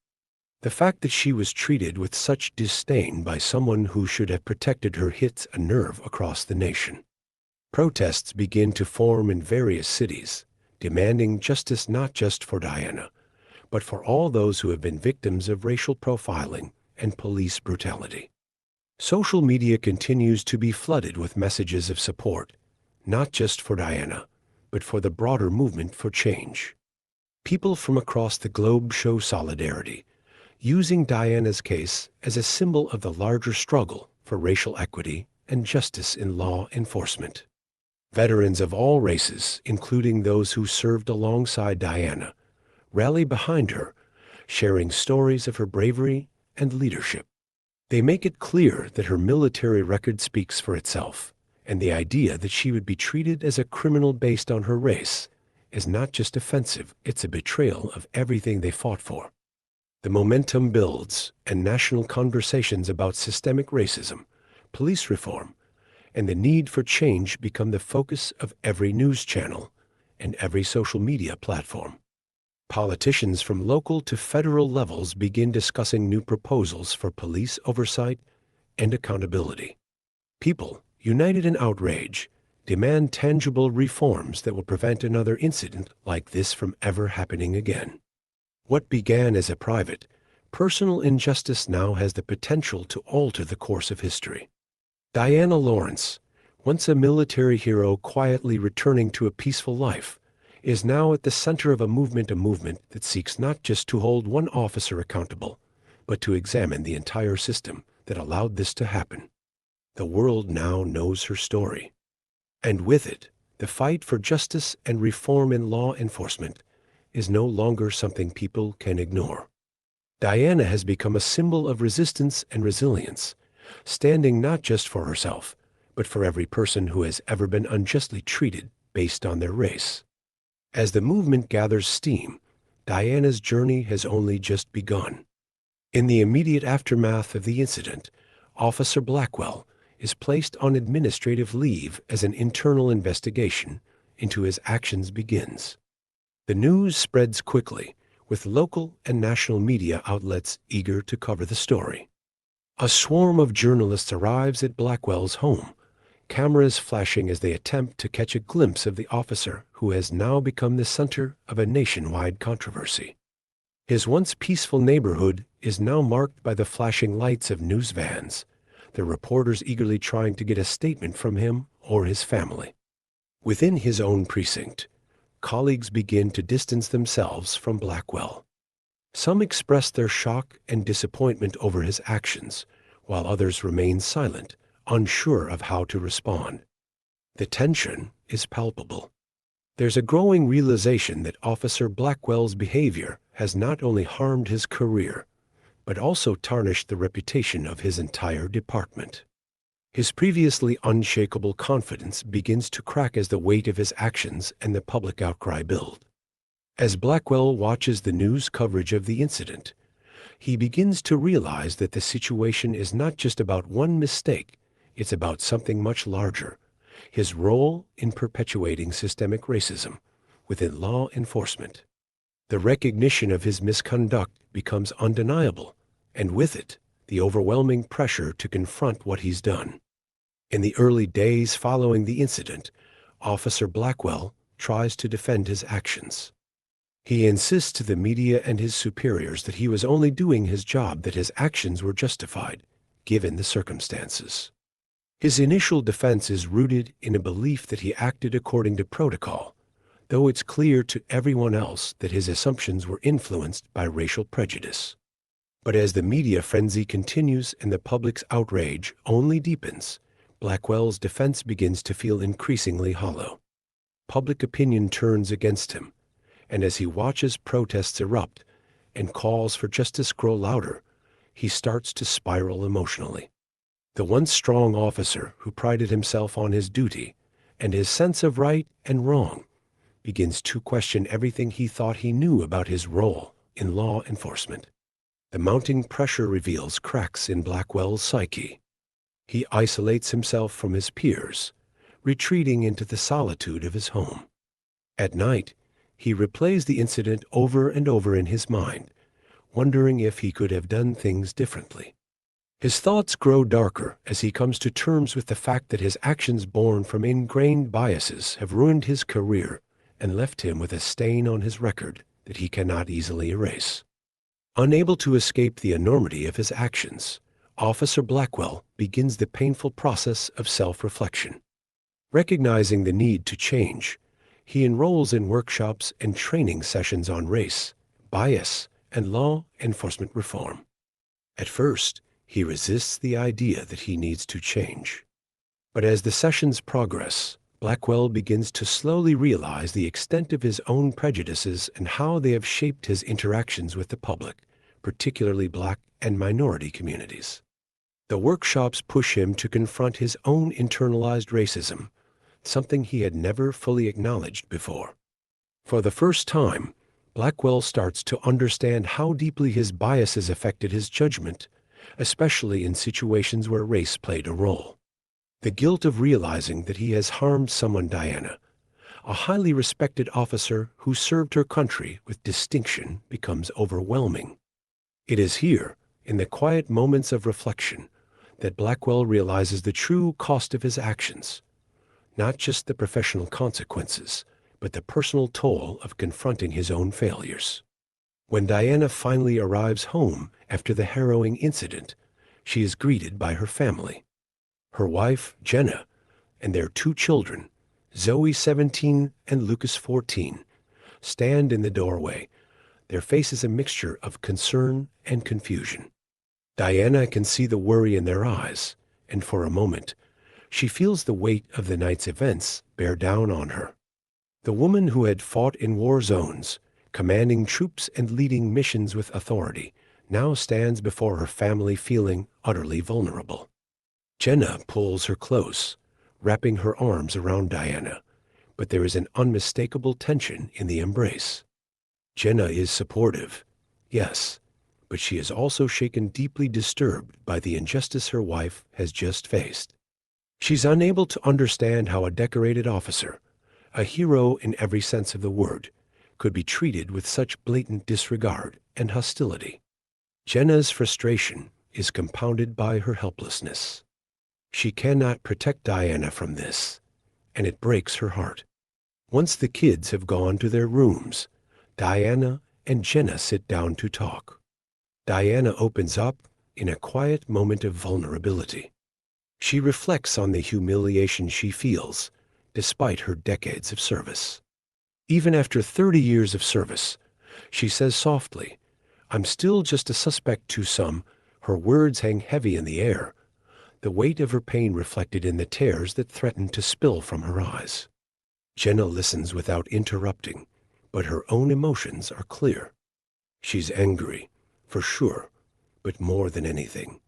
The fact that she was treated with such disdain by someone who should have protected her hits a nerve across the nation. Protests begin to form in various cities, demanding justice not just for Diana, but for all those who have been victims of racial profiling and police brutality. Social media continues to be flooded with messages of support, not just for Diana, but for the broader movement for change. People from across the globe show solidarity, using Diana's case as a symbol of the larger struggle for racial equity and justice in law enforcement. Veterans of all races, including those who served alongside Diana, rally behind her, sharing stories of her bravery and leadership. They make it clear that her military record speaks for itself, and the idea that she would be treated as a criminal based on her race is not just offensive, it's a betrayal of everything they fought for. The momentum builds, and national conversations about systemic racism, police reform, and the need for change become the focus of every news channel and every social media platform. Politicians from local to federal levels begin discussing new proposals for police oversight and accountability. People, united in outrage, demand tangible reforms that will prevent another incident like this from ever happening again. What began as a private, personal injustice now has the potential to alter the course of history. Diana Lawrence, once a military hero quietly returning to a peaceful life, is now at the center of a movement that seeks not just to hold one officer accountable, but to examine the entire system that allowed this to happen. The world now knows her story. And with it, the fight for justice and reform in law enforcement is no longer something people can ignore. Diana has become a symbol of resistance and resilience, standing not just for herself, but for every person who has ever been unjustly treated based on their race. As the movement gathers steam, Diana's journey has only just begun. In the immediate aftermath of the incident, Officer Blackwell is placed on administrative leave as an internal investigation into his actions begins. The news spreads quickly, with local and national media outlets eager to cover the story. A swarm of journalists arrives at Blackwell's home, cameras flashing as they attempt to catch a glimpse of the officer who has now become the center of a nationwide controversy. His once peaceful neighborhood is now marked by the flashing lights of news vans, the reporters eagerly trying to get a statement from him or his family. Within his own precinct, colleagues begin to distance themselves from Blackwell. Some express their shock and disappointment over his actions, while others remain silent, unsure of how to respond. The tension is palpable. There's a growing realization that Officer Blackwell's behavior has not only harmed his career, but also tarnished the reputation of his entire department. His previously unshakable confidence begins to crack as the weight of his actions and the public outcry build. As Blackwell watches the news coverage of the incident, he begins to realize that the situation is not just about one mistake, it's about something much larger: his role in perpetuating systemic racism within law enforcement. The recognition of his misconduct becomes undeniable, and with it, the overwhelming pressure to confront what he's done. In the early days following the incident, Officer Blackwell tries to defend his actions. He insists to the media and his superiors that he was only doing his job, that his actions were justified, given the circumstances. His initial defense is rooted in a belief that he acted according to protocol, though it's clear to everyone else that his assumptions were influenced by racial prejudice. But as the media frenzy continues and the public's outrage only deepens, Blackwell's defense begins to feel increasingly hollow. Public opinion turns against him, and as he watches protests erupt and calls for justice grow louder, he starts to spiral emotionally. The once strong officer who prided himself on his duty and his sense of right and wrong begins to question everything he thought he knew about his role in law enforcement. The mounting pressure reveals cracks in Blackwell's psyche. He isolates himself from his peers, retreating into the solitude of his home. At night, he replays the incident over and over in his mind, wondering if he could have done things differently. His thoughts grow darker as he comes to terms with the fact that his actions born from ingrained biases have ruined his career and left him with a stain on his record that he cannot easily erase. Unable to escape the enormity of his actions, Officer Blackwell begins the painful process of self-reflection. Recognizing the need to change, he enrolls in workshops and training sessions on race, bias, and law enforcement reform. At first, he resists the idea that he needs to change. But as the sessions progress, Blackwell begins to slowly realize the extent of his own prejudices and how they have shaped his interactions with the public, particularly Black and minority communities. The workshops push him to confront his own internalized racism, something he had never fully acknowledged before. For the first time, Blackwell starts to understand how deeply his biases affected his judgment, especially in situations where race played a role. The guilt of realizing that he has harmed someone, Diana, a highly respected officer who served her country with distinction, becomes overwhelming. It is here, in the quiet moments of reflection, that Blackwell realizes the true cost of his actions, not just the professional consequences, but the personal toll of confronting his own failures. When Diana finally arrives home after the harrowing incident, she is greeted by her family. Her wife, Jenna, and their two children, Zoe 17 and Lucas 14, stand in the doorway, their faces a mixture of concern and confusion. Diana can see the worry in their eyes, and for a moment, she feels the weight of the night's events bear down on her. The woman who had fought in war zones, commanding troops and leading missions with authority, now stands before her family feeling utterly vulnerable. Jenna pulls her close, wrapping her arms around Diana, but there is an unmistakable tension in the embrace. Jenna is supportive, yes, but she is also shaken, deeply disturbed by the injustice her wife has just faced. She's unable to understand how a decorated officer, a hero in every sense of the word, could be treated with such blatant disregard and hostility. Jenna's frustration is compounded by her helplessness. She cannot protect Diana from this, and it breaks her heart. Once the kids have gone to their rooms, Diana and Jenna sit down to talk. Diana opens up in a quiet moment of vulnerability. She reflects on the humiliation she feels, despite her decades of service. Even after 30 years of service, she says softly, "I'm still just a suspect to some." Her words hang heavy in the air, the weight of her pain reflected in the tears that threaten to spill from her eyes. Jenna listens without interrupting, but her own emotions are clear. She's angry, for sure, but more than anything,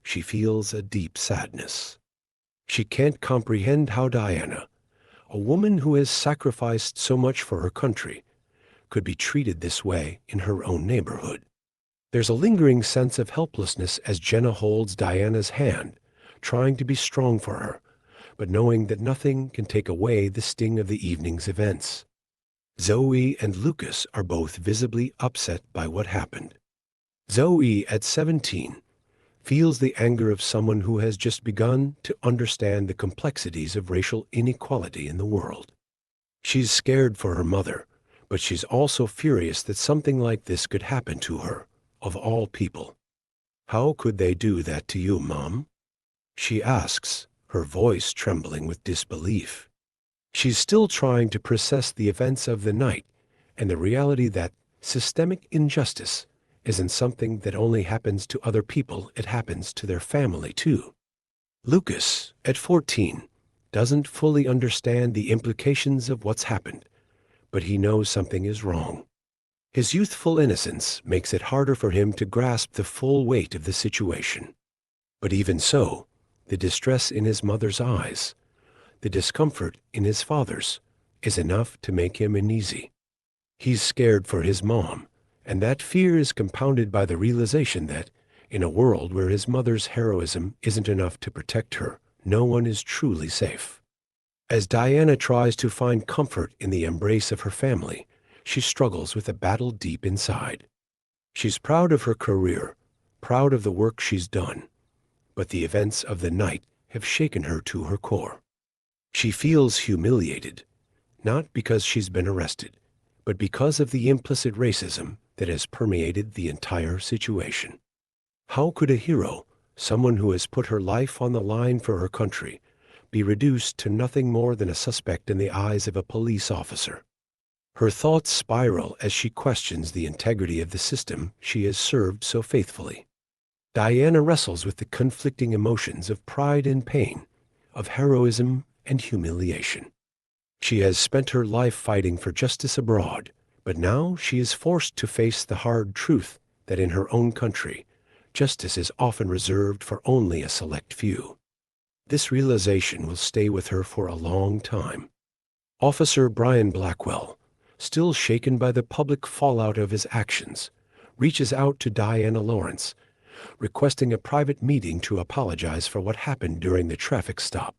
she feels a deep sadness. She can't comprehend how Diana, a woman who has sacrificed so much for her country, could be treated this way in her own neighborhood. There's a lingering sense of helplessness as Jenna holds Diana's hand, trying to be strong for her, but knowing that nothing can take away the sting of the evening's events. Zoe and Lucas are both visibly upset by what happened. Zoe, at 17, feels the anger of someone who has just begun to understand the complexities of racial inequality in the world. She's scared for her mother, but she's also furious that something like this could happen to her, of all people. "How could they do that to you, Mom?" she asks, her voice trembling with disbelief. She's still trying to process the events of the night and the reality that systemic injustice isn't something that only happens to other people, it happens to their family too. Lucas, at 14, doesn't fully understand the implications of what's happened, but he knows something is wrong. His youthful innocence makes it harder for him to grasp the full weight of the situation. But even so, the distress in his mother's eyes, the discomfort in his father's, is enough to make him uneasy. He's scared for his mom, and that fear is compounded by the realization that, in a world where his mother's heroism isn't enough to protect her, no one is truly safe. As Diana tries to find comfort in the embrace of her family, she struggles with a battle deep inside. She's proud of her career, proud of the work she's done, but the events of the night have shaken her to her core. She feels humiliated, not because she's been arrested, but because of the implicit racism that has permeated the entire situation. How could a hero, someone who has put her life on the line for her country, be reduced to nothing more than a suspect in the eyes of a police officer? Her thoughts spiral as she questions the integrity of the system she has served so faithfully. Diana wrestles with the conflicting emotions of pride and pain, of heroism and humiliation. She has spent her life fighting for justice abroad, but now she is forced to face the hard truth that in her own country, justice is often reserved for only a select few. This realization will stay with her for a long time. Officer Brian Blackwell, still shaken by the public fallout of his actions, reaches out to Diana Lawrence, requesting a private meeting to apologize for what happened during the traffic stop.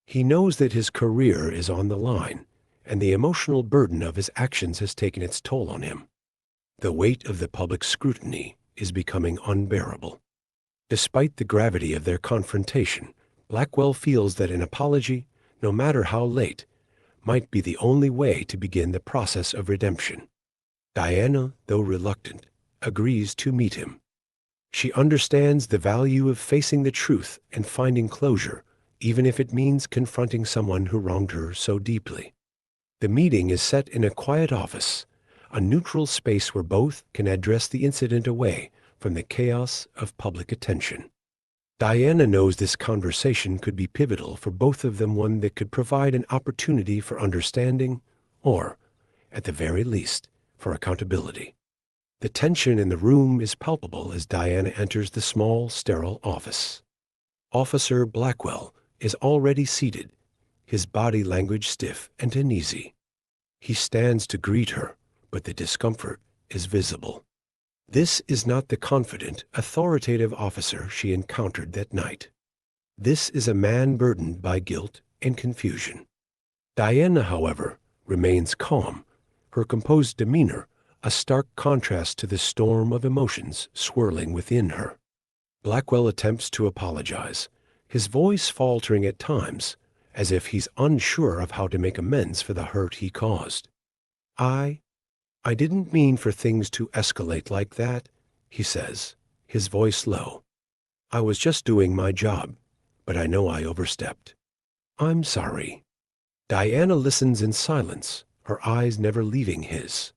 He knows that his career is on the line, and the emotional burden of his actions has taken its toll on him. The weight of the public scrutiny is becoming unbearable. Despite the gravity of their confrontation, Blackwell feels that an apology, no matter how late, might be the only way to begin the process of redemption. Diana, though reluctant, agrees to meet him. She understands the value of facing the truth and finding closure, even if it means confronting someone who wronged her so deeply. The meeting is set in a quiet office, a neutral space where both can address the incident away from the chaos of public attention. Diana knows this conversation could be pivotal for both of them, one that could provide an opportunity for understanding or, at the very least, for accountability. The tension in the room is palpable as Diana enters the small, sterile office. Officer Blackwell is already seated, his body language stiff and uneasy. He stands to greet her, but the discomfort is visible. This is not the confident, authoritative officer she encountered that night. This is a man burdened by guilt and confusion. Diana, however, remains calm, her composed demeanor a stark contrast to the storm of emotions swirling within her. Blackwell attempts to apologize, his voice faltering at times, as if he's unsure of how to make amends for the hurt he caused. I didn't mean for things to escalate like that," he says, his voice low. "I was just doing my job, but I know I overstepped. I'm sorry." Diana listens in silence, her eyes never leaving his.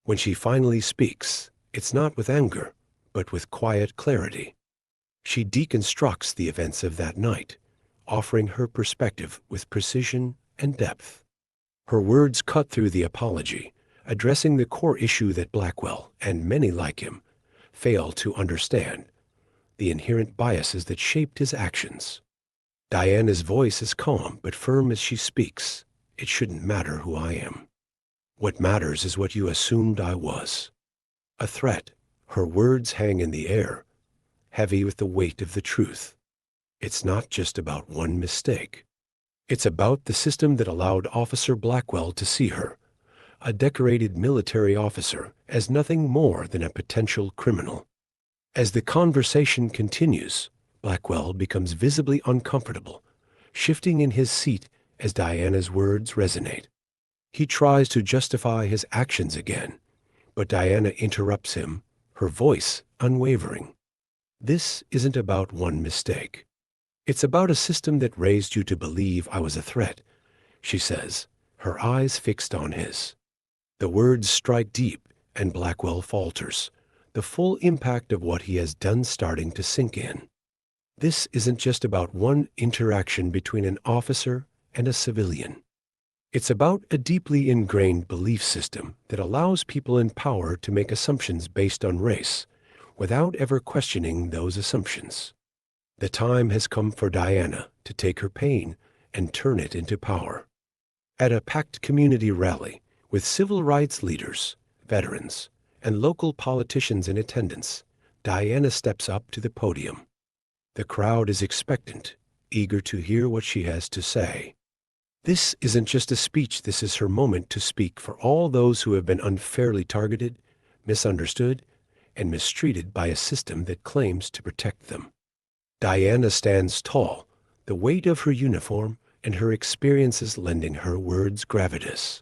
When she finally speaks, it's not with anger, but with quiet clarity. She deconstructs the events of that night, offering her perspective with precision and depth. Her words cut through the apology, addressing the core issue that Blackwell, and many like him, fail to understand, the inherent biases that shaped his actions. Diana's voice is calm but firm as she speaks. "It shouldn't matter who I am. What matters is what you assumed I was." A threat, her words hang in the air, heavy with the weight of the truth. It's not just about one mistake. It's about the system that allowed Officer Blackwell to see her, a decorated military officer, as nothing more than a potential criminal. As the conversation continues, Blackwell becomes visibly uncomfortable, shifting in his seat as Diana's words resonate. He tries to justify his actions again, but Diana interrupts him, her voice unwavering. This isn't about one mistake. It's about a system that raised you to believe I was a threat, she says, her eyes fixed on his. The words strike deep, and Blackwell falters, the full impact of what he has done starting to sink in. This isn't just about one interaction between an officer and a civilian. It's about a deeply ingrained belief system that allows people in power to make assumptions based on race, without ever questioning those assumptions. The time has come for Diana to take her pain and turn it into power. At a packed community rally, with civil rights leaders, veterans, and local politicians in attendance, Diana steps up to the podium. The crowd is expectant, eager to hear what she has to say. This isn't just a speech, this is her moment to speak for all those who have been unfairly targeted, misunderstood, and mistreated by a system that claims to protect them. Diana stands tall, the weight of her uniform and her experiences lending her words gravitas.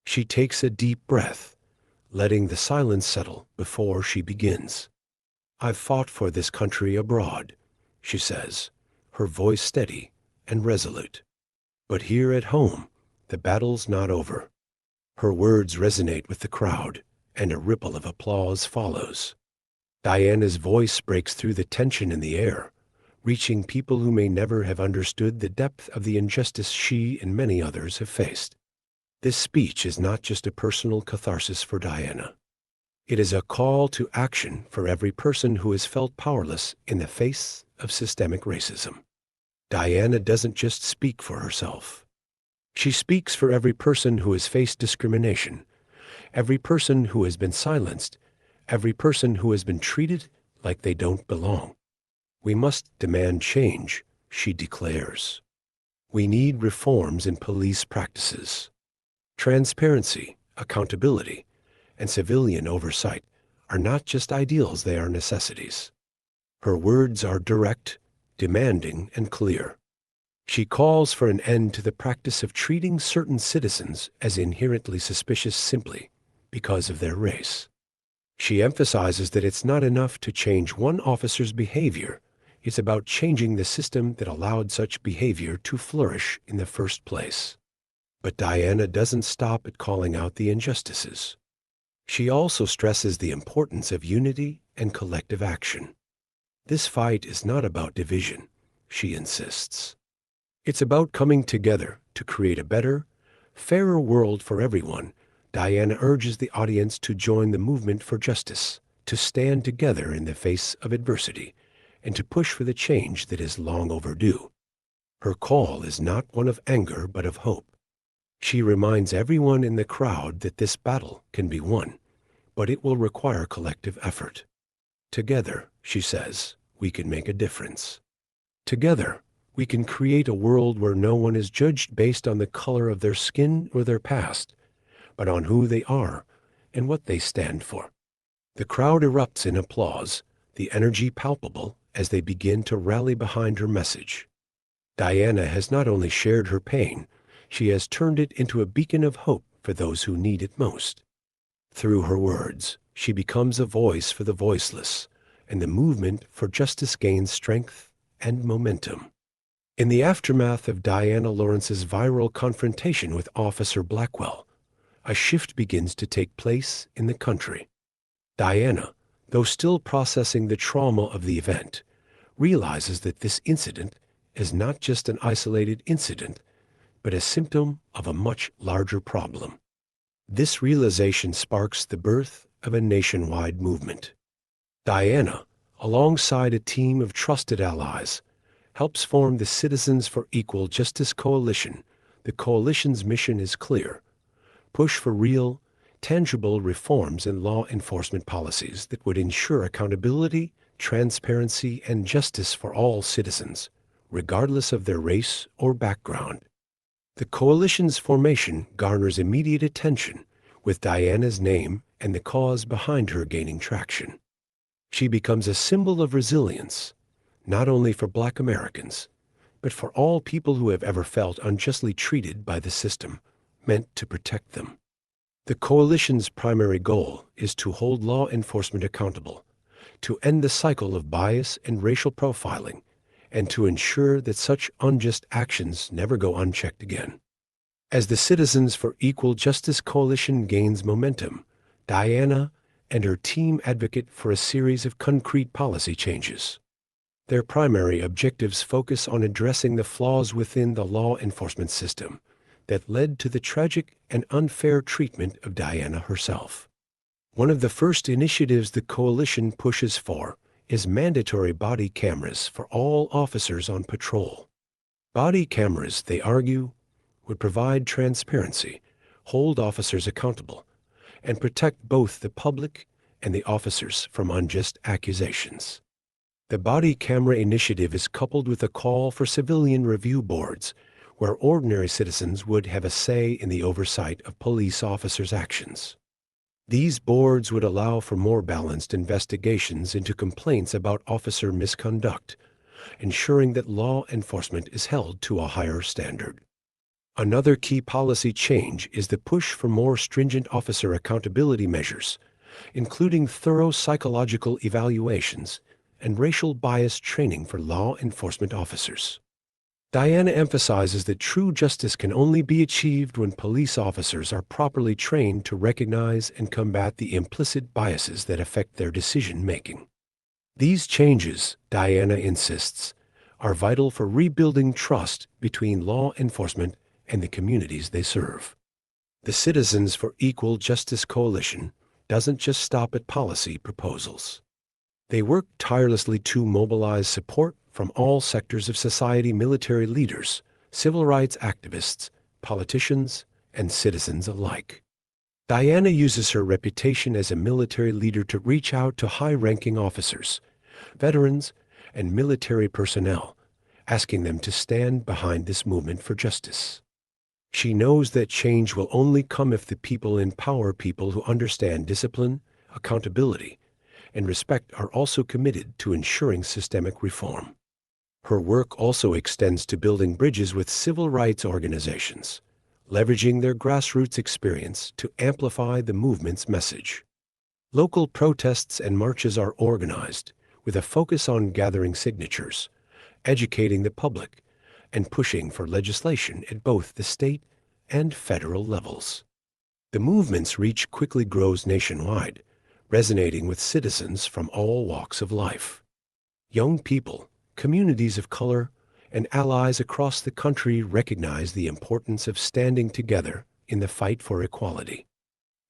She takes a deep breath, letting the silence settle before she begins. I've fought for this country abroad, she says, her voice steady and resolute. But here at home, the battle's not over. Her words resonate with the crowd, and a ripple of applause follows. Diana's voice breaks through the tension in the air, reaching people who may never have understood the depth of the injustice she and many others have faced. This speech is not just a personal catharsis for Diana. It is a call to action for every person who has felt powerless in the face of systemic racism. Diana doesn't just speak for herself. She speaks for every person who has faced discrimination, every person who has been silenced, every person who has been treated like they don't belong. We must demand change, she declares. We need reforms in police practices. Transparency, accountability, and civilian oversight are not just ideals, they are necessities. Her words are direct, demanding, and clear. She calls for an end to the practice of treating certain citizens as inherently suspicious simply because of their race. She emphasizes that it's not enough to change one officer's behavior. It's about changing the system that allowed such behavior to flourish in the first place. But Diana doesn't stop at calling out the injustices. She also stresses the importance of unity and collective action. This fight is not about division, she insists. It's about coming together to create a better, fairer world for everyone. Diana urges the audience to join the movement for justice, to stand together in the face of adversity, and to push for the change that is long overdue. Her call is not one of anger but of hope. She reminds everyone in the crowd that this battle can be won, but it will require collective effort. Together, she says, we can make a difference. Together, we can create a world where no one is judged based on the color of their skin or their past, but on who they are and what they stand for. The crowd erupts in applause, the energy palpable as they begin to rally behind her message. Diana has not only shared her pain, she has turned it into a beacon of hope for those who need it most. Through her words, she becomes a voice for the voiceless, and the movement for justice gains strength and momentum. In the aftermath of Diana Lawrence's viral confrontation with Officer Blackwell, a shift begins to take place in the country. Diana, though still processing the trauma of the event, realizes that this incident is not just an isolated incident, but a symptom of a much larger problem. This realization sparks the birth of a nationwide movement. Diana, alongside a team of trusted allies, helps form the Citizens for Equal Justice Coalition. The coalition's mission is clear: push for real, tangible reforms in law enforcement policies that would ensure accountability, transparency, and justice for all citizens, regardless of their race or background. The coalition's formation garners immediate attention, with Diana's name and the cause behind her gaining traction. She becomes a symbol of resilience, not only for Black Americans, but for all people who have ever felt unjustly treated by the system meant to protect them. The coalition's primary goal is to hold law enforcement accountable, to end the cycle of bias and racial profiling, and to ensure that such unjust actions never go unchecked again. As the Citizens for Equal Justice Coalition gains momentum, Diana and her team advocate for a series of concrete policy changes. Their primary objectives focus on addressing the flaws within the law enforcement system that led to the tragic and unfair treatment of Diana herself. One of the first initiatives the coalition pushes for is mandatory body cameras for all officers on patrol. Body cameras, they argue, would provide transparency, hold officers accountable, and protect both the public and the officers from unjust accusations. The body camera initiative is coupled with a call for civilian review boards, where ordinary citizens would have a say in the oversight of police officers' actions. These boards would allow for more balanced investigations into complaints about officer misconduct, ensuring that law enforcement is held to a higher standard. Another key policy change is the push for more stringent officer accountability measures, including thorough psychological evaluations and racial bias training for law enforcement officers. Diana emphasizes that true justice can only be achieved when police officers are properly trained to recognize and combat the implicit biases that affect their decision-making. These changes, Diana insists, are vital for rebuilding trust between law enforcement and the communities they serve. The Citizens for Equal Justice Coalition doesn't just stop at policy proposals. They work tirelessly to mobilize support from all sectors of society: military leaders, civil rights activists, politicians, and citizens alike. Diana uses her reputation as a military leader to reach out to high-ranking officers, veterans, and military personnel, asking them to stand behind this movement for justice. She knows that change will only come if the people in power, people who understand discipline, accountability, and respect, are also committed to ensuring systemic reform. Her work also extends to building bridges with civil rights organizations, leveraging their grassroots experience to amplify the movement's message. Local protests and marches are organized with a focus on gathering signatures, educating the public, and pushing for legislation at both the state and federal levels. The movement's reach quickly grows nationwide, resonating with citizens from all walks of life. Young people, communities of color, and allies across the country recognize the importance of standing together in the fight for equality.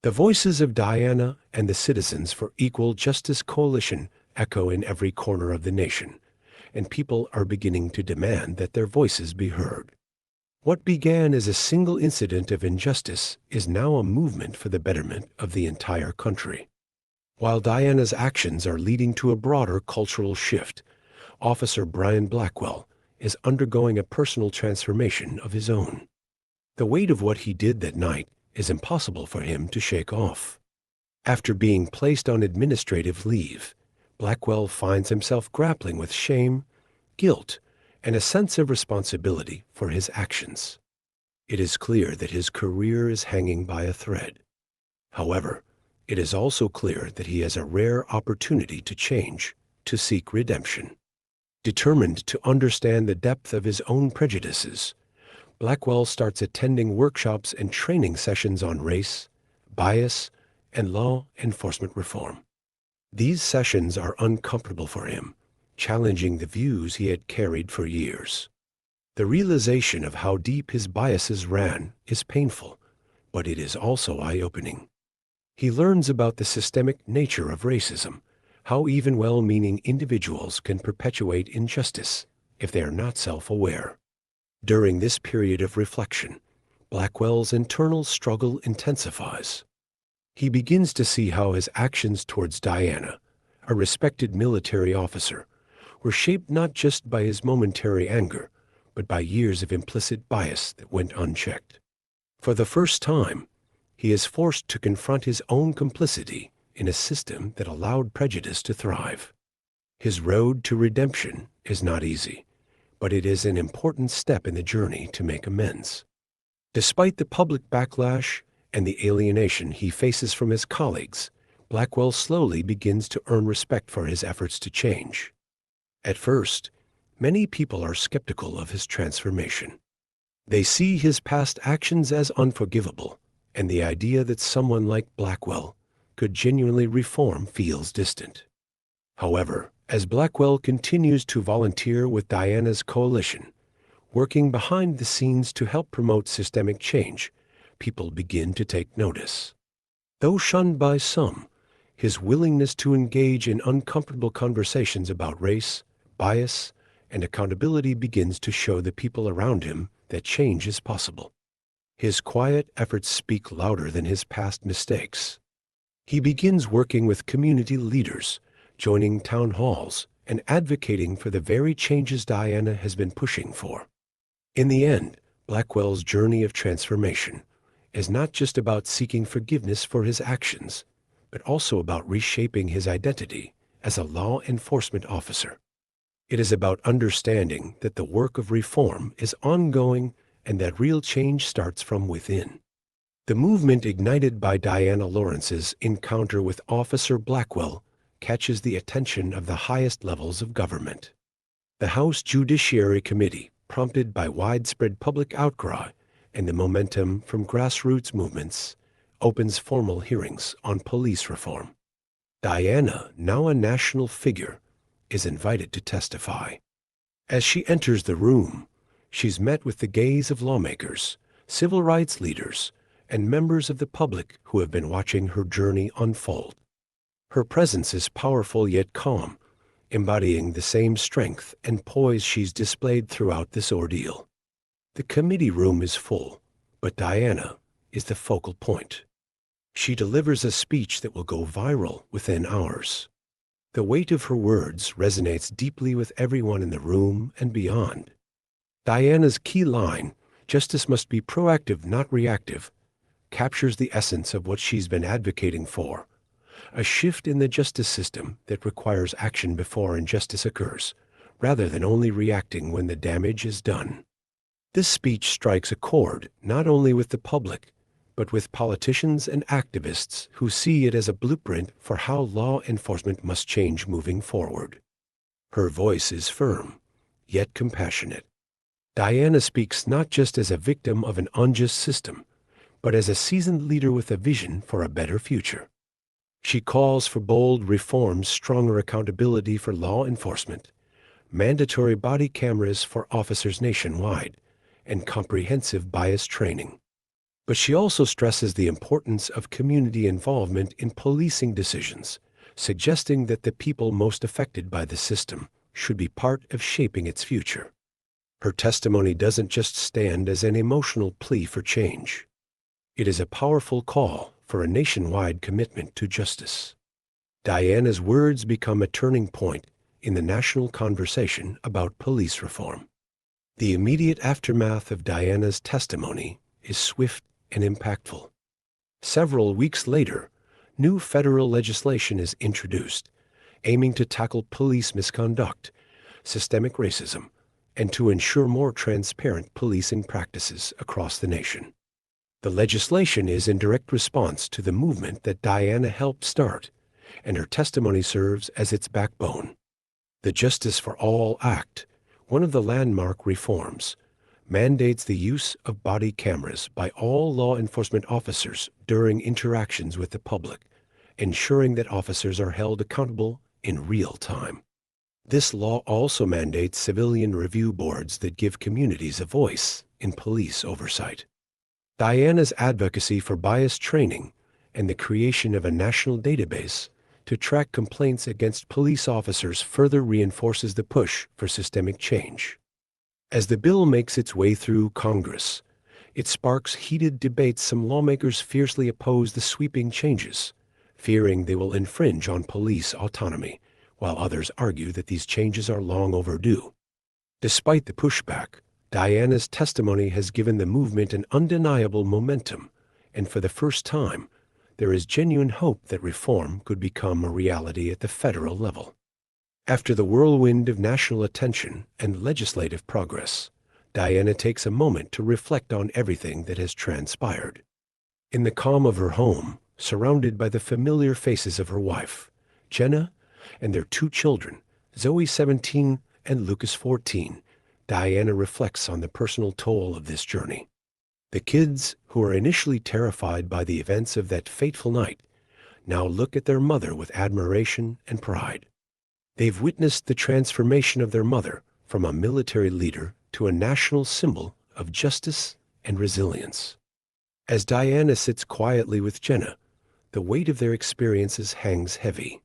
The voices of Diana and the Citizens for Equal Justice Coalition echo in every corner of the nation, and people are beginning to demand that their voices be heard. What began as a single incident of injustice is now a movement for the betterment of the entire country. While Diana's actions are leading to a broader cultural shift, Officer Brian Blackwell is undergoing a personal transformation of his own. The weight of what he did that night is impossible for him to shake off. After being placed on administrative leave, Blackwell finds himself grappling with shame, guilt, and a sense of responsibility for his actions. It is clear that his career is hanging by a thread. However, it is also clear that he has a rare opportunity to change, to seek redemption. Determined to understand the depth of his own prejudices, Blackwell starts attending workshops and training sessions on race, bias, and law enforcement reform. These sessions are uncomfortable for him, challenging the views he had carried for years. The realization of how deep his biases ran is painful, but it is also eye-opening. He learns about the systemic nature of racism, how even well-meaning individuals can perpetuate injustice if they are not self-aware. During this period of reflection, Blackwell's internal struggle intensifies. He begins to see how his actions towards Diana, a respected military officer, were shaped not just by his momentary anger, but by years of implicit bias that went unchecked. For the first time, he is forced to confront his own complicity in a system that allowed prejudice to thrive. His road to redemption is not easy, but it is an important step in the journey to make amends. Despite the public backlash and the alienation he faces from his colleagues, Blackwell slowly begins to earn respect for his efforts to change. At first, many people are skeptical of his transformation. They see his past actions as unforgivable, and the idea that someone like Blackwell could genuinely reform feels distant. However, as Blackwell continues to volunteer with Diana's coalition, working behind the scenes to help promote systemic change, people begin to take notice. Though shunned by some, his willingness to engage in uncomfortable conversations about race, bias, and accountability begins to show the people around him that change is possible. His quiet efforts speak louder than his past mistakes. He begins working with community leaders, joining town halls, and advocating for the very changes Diana has been pushing for. In the end, Blackwell's journey of transformation is not just about seeking forgiveness for his actions, but also about reshaping his identity as a law enforcement officer. It is about understanding that the work of reform is ongoing and that real change starts from within. The movement ignited by Diana Lawrence's encounter with Officer Blackwell catches the attention of the highest levels of government. The House Judiciary Committee, prompted by widespread public outcry and the momentum from grassroots movements, opens formal hearings on police reform. Diana, now a national figure, is invited to testify. As she enters the room, she's met with the gaze of lawmakers, civil rights leaders, and members of the public who have been watching her journey unfold. Her presence is powerful yet calm, embodying the same strength and poise she's displayed throughout this ordeal. The committee room is full, but Diana is the focal point. She delivers a speech that will go viral within hours. The weight of her words resonates deeply with everyone in the room and beyond. Diana's key line, "Justice must be proactive, not reactive," captures the essence of what she's been advocating for: a shift in the justice system that requires action before injustice occurs, rather than only reacting when the damage is done. This speech strikes a chord not only with the public, but with politicians and activists who see it as a blueprint for how law enforcement must change moving forward. Her voice is firm, yet compassionate. Diana speaks not just as a victim of an unjust system, but as a seasoned leader with a vision for a better future. She calls for bold reforms, stronger accountability for law enforcement, mandatory body cameras for officers nationwide, and comprehensive bias training. But she also stresses the importance of community involvement in policing decisions, suggesting that the people most affected by the system should be part of shaping its future. Her testimony doesn't just stand as an emotional plea for change. It is a powerful call for a nationwide commitment to justice. Diana's words become a turning point in the national conversation about police reform. The immediate aftermath of Diana's testimony is swift and impactful. Several weeks later, new federal legislation is introduced, aiming to tackle police misconduct, systemic racism, and to ensure more transparent policing practices across the nation. The legislation is in direct response to the movement that Diana helped start, and her testimony serves as its backbone. The Justice for All Act, one of the landmark reforms, mandates the use of body cameras by all law enforcement officers during interactions with the public, ensuring that officers are held accountable in real time. This law also mandates civilian review boards that give communities a voice in police oversight. Diana's advocacy for bias training and the creation of a national database to track complaints against police officers further reinforces the push for systemic change. As the bill makes its way through Congress, it sparks heated debates. Some lawmakers fiercely oppose the sweeping changes, fearing they will infringe on police autonomy, while others argue that these changes are long overdue. Despite the pushback, Diana's testimony has given the movement an undeniable momentum, and for the first time, there is genuine hope that reform could become a reality at the federal level. After the whirlwind of national attention and legislative progress, Diana takes a moment to reflect on everything that has transpired. In the calm of her home, surrounded by the familiar faces of her wife, Jenna, and their two children, Zoe 17 and Lucas 14, Diana reflects on the personal toll of this journey. The kids, who are initially terrified by the events of that fateful night, now look at their mother with admiration and pride. They've witnessed the transformation of their mother from a military leader to a national symbol of justice and resilience. As Diana sits quietly with Jenna, the weight of their experiences hangs heavy.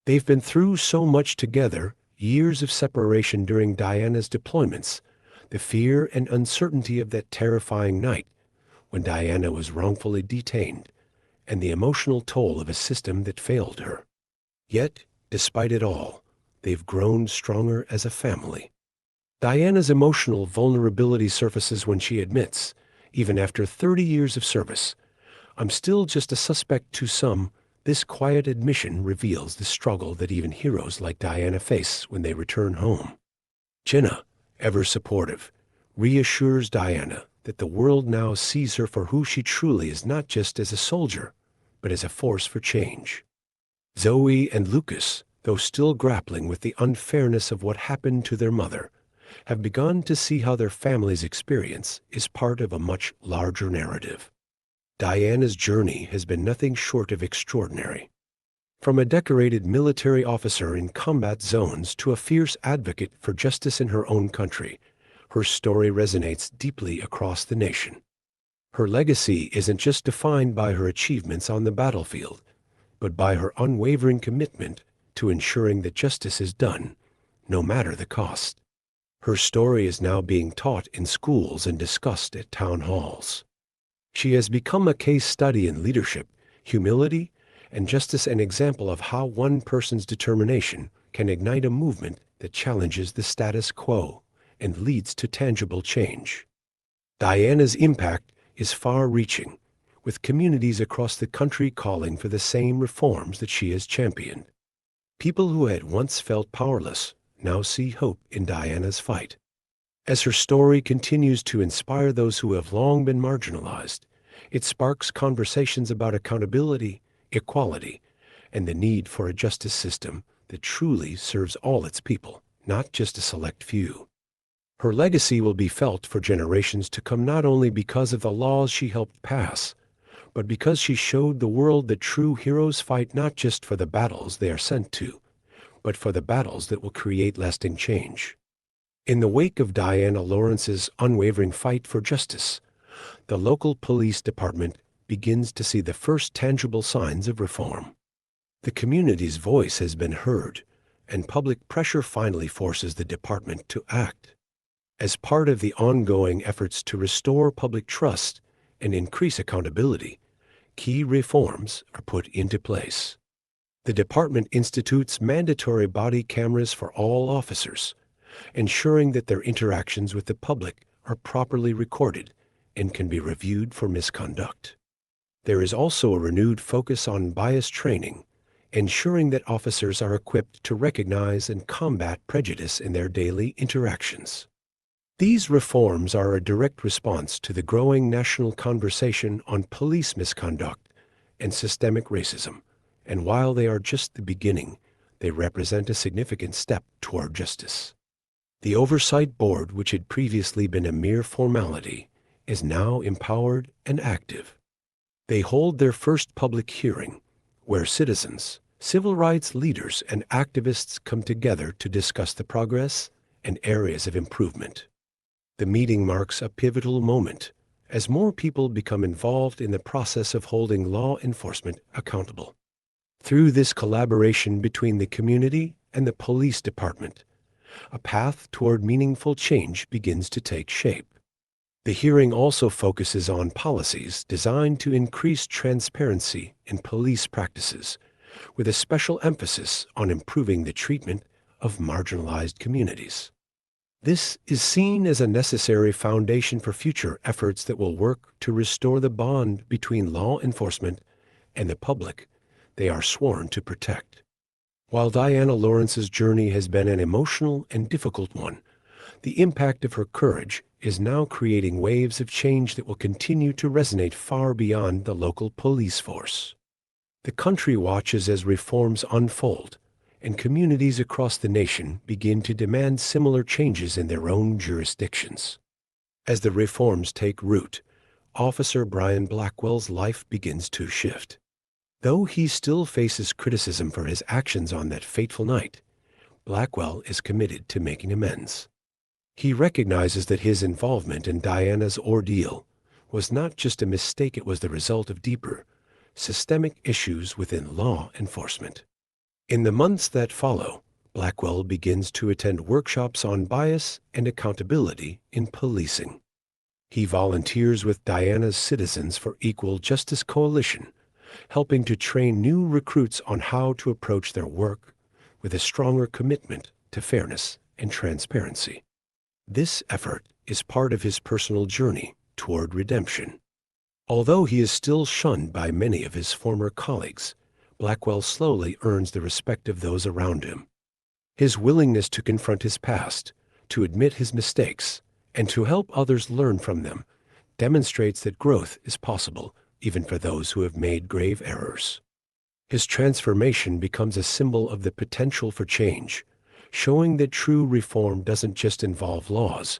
They've been through so much together, years of separation during Diana's deployments, the fear and uncertainty of that terrifying night when Diana was wrongfully detained, and the emotional toll of a system that failed her. Yet, despite it all, they've grown stronger as a family. Diana's emotional vulnerability surfaces when she admits, even after 30 years of service, "I'm still just a suspect to some." This quiet admission reveals the struggle that even heroes like Diana face when they return home. Jenna, ever supportive, reassures Diana that the world now sees her for who she truly is, not just as a soldier, but as a force for change. Zoe and Lucas, though still grappling with the unfairness of what happened to their mother, have begun to see how their family's experience is part of a much larger narrative. Diana's journey has been nothing short of extraordinary. From a decorated military officer in combat zones to a fierce advocate for justice in her own country, her story resonates deeply across the nation. Her legacy isn't just defined by her achievements on the battlefield, but by her unwavering commitment to ensuring that justice is done, no matter the cost. Her story is now being taught in schools and discussed at town halls. She has become a case study in leadership, humility, and justice, an example of how one person's determination can ignite a movement that challenges the status quo and leads to tangible change. Diana's impact is far-reaching, with communities across the country calling for the same reforms that she has championed. People who had once felt powerless now see hope in Diana's fight. As her story continues to inspire those who have long been marginalized, it sparks conversations about accountability, equality, and the need for a justice system that truly serves all its people, not just a select few. Her legacy will be felt for generations to come, not only because of the laws she helped pass, but because she showed the world that true heroes fight not just for the battles they are sent to, but for the battles that will create lasting change. In the wake of Diana Lawrence's unwavering fight for justice, the local police department begins to see the first tangible signs of reform. The community's voice has been heard, and public pressure finally forces the department to act. As part of the ongoing efforts to restore public trust and increase accountability, key reforms are put into place. The department institutes mandatory body cameras for all officers, ensuring that their interactions with the public are properly recorded and can be reviewed for misconduct. There is also a renewed focus on bias training, ensuring that officers are equipped to recognize and combat prejudice in their daily interactions. These reforms are a direct response to the growing national conversation on police misconduct and systemic racism, and while they are just the beginning, they represent a significant step toward justice. The Oversight Board, which had previously been a mere formality, is now empowered and active. They hold their first public hearing, where citizens, civil rights leaders, and activists come together to discuss the progress and areas of improvement. The meeting marks a pivotal moment as more people become involved in the process of holding law enforcement accountable. Through this collaboration between the community and the police department, a path toward meaningful change begins to take shape. The hearing also focuses on policies designed to increase transparency in police practices, with a special emphasis on improving the treatment of marginalized communities. This is seen as a necessary foundation for future efforts that will work to restore the bond between law enforcement and the public they are sworn to protect. While Diana Lawrence's journey has been an emotional and difficult one, the impact of her courage is now creating waves of change that will continue to resonate far beyond the local police force. The country watches as reforms unfold, and communities across the nation begin to demand similar changes in their own jurisdictions. As the reforms take root, Officer Brian Blackwell's life begins to shift. Though he still faces criticism for his actions on that fateful night, Blackwell is committed to making amends. He recognizes that his involvement in Diana's ordeal was not just a mistake, it was the result of deeper, systemic issues within law enforcement. In the months that follow, Blackwell begins to attend workshops on bias and accountability in policing. He volunteers with Diana's Citizens for Equal Justice Coalition, helping to train new recruits on how to approach their work with a stronger commitment to fairness and transparency. This effort is part of his personal journey toward redemption. Although he is still shunned by many of his former colleagues, Blackwell slowly earns the respect of those around him. His willingness to confront his past, to admit his mistakes, and to help others learn from them demonstrates that growth is possible even for those who have made grave errors. His transformation becomes a symbol of the potential for change, showing that true reform doesn't just involve laws,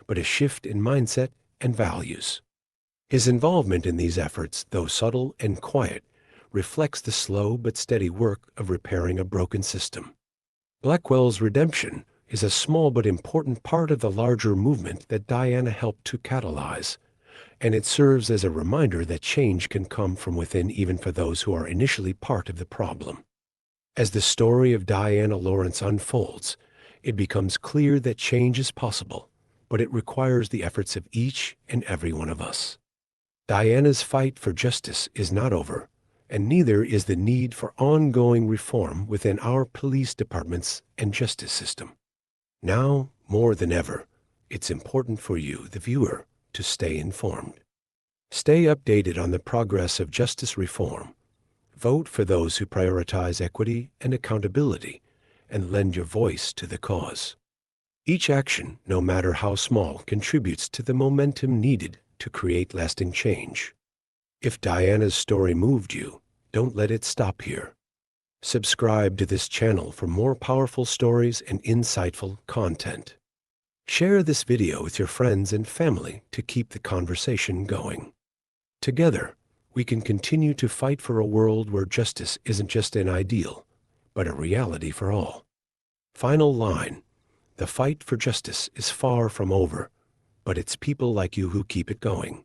but a shift in mindset and values. His involvement in these efforts, though subtle and quiet, reflects the slow but steady work of repairing a broken system. Blackwell's redemption is a small but important part of the larger movement that Diana helped to catalyze, and it serves as a reminder that change can come from within even for those who are initially part of the problem. As the story of Diana Lawrence unfolds, it becomes clear that change is possible, but it requires the efforts of each and every one of us. Diana's fight for justice is not over, and neither is the need for ongoing reform within our police departments and justice system. Now, more than ever, it's important for you, the viewer, to stay informed. Stay updated on the progress of justice reform. Vote for those who prioritize equity and accountability, and lend your voice to the cause. Each action, no matter how small, contributes to the momentum needed to create lasting change. If Diana's story moved you, don't let it stop here. Subscribe to this channel for more powerful stories and insightful content. Share this video with your friends and family to keep the conversation going. Together, we can continue to fight for a world where justice isn't just an ideal, but a reality for all. Final line: the fight for justice is far from over, but it's people like you who keep it going.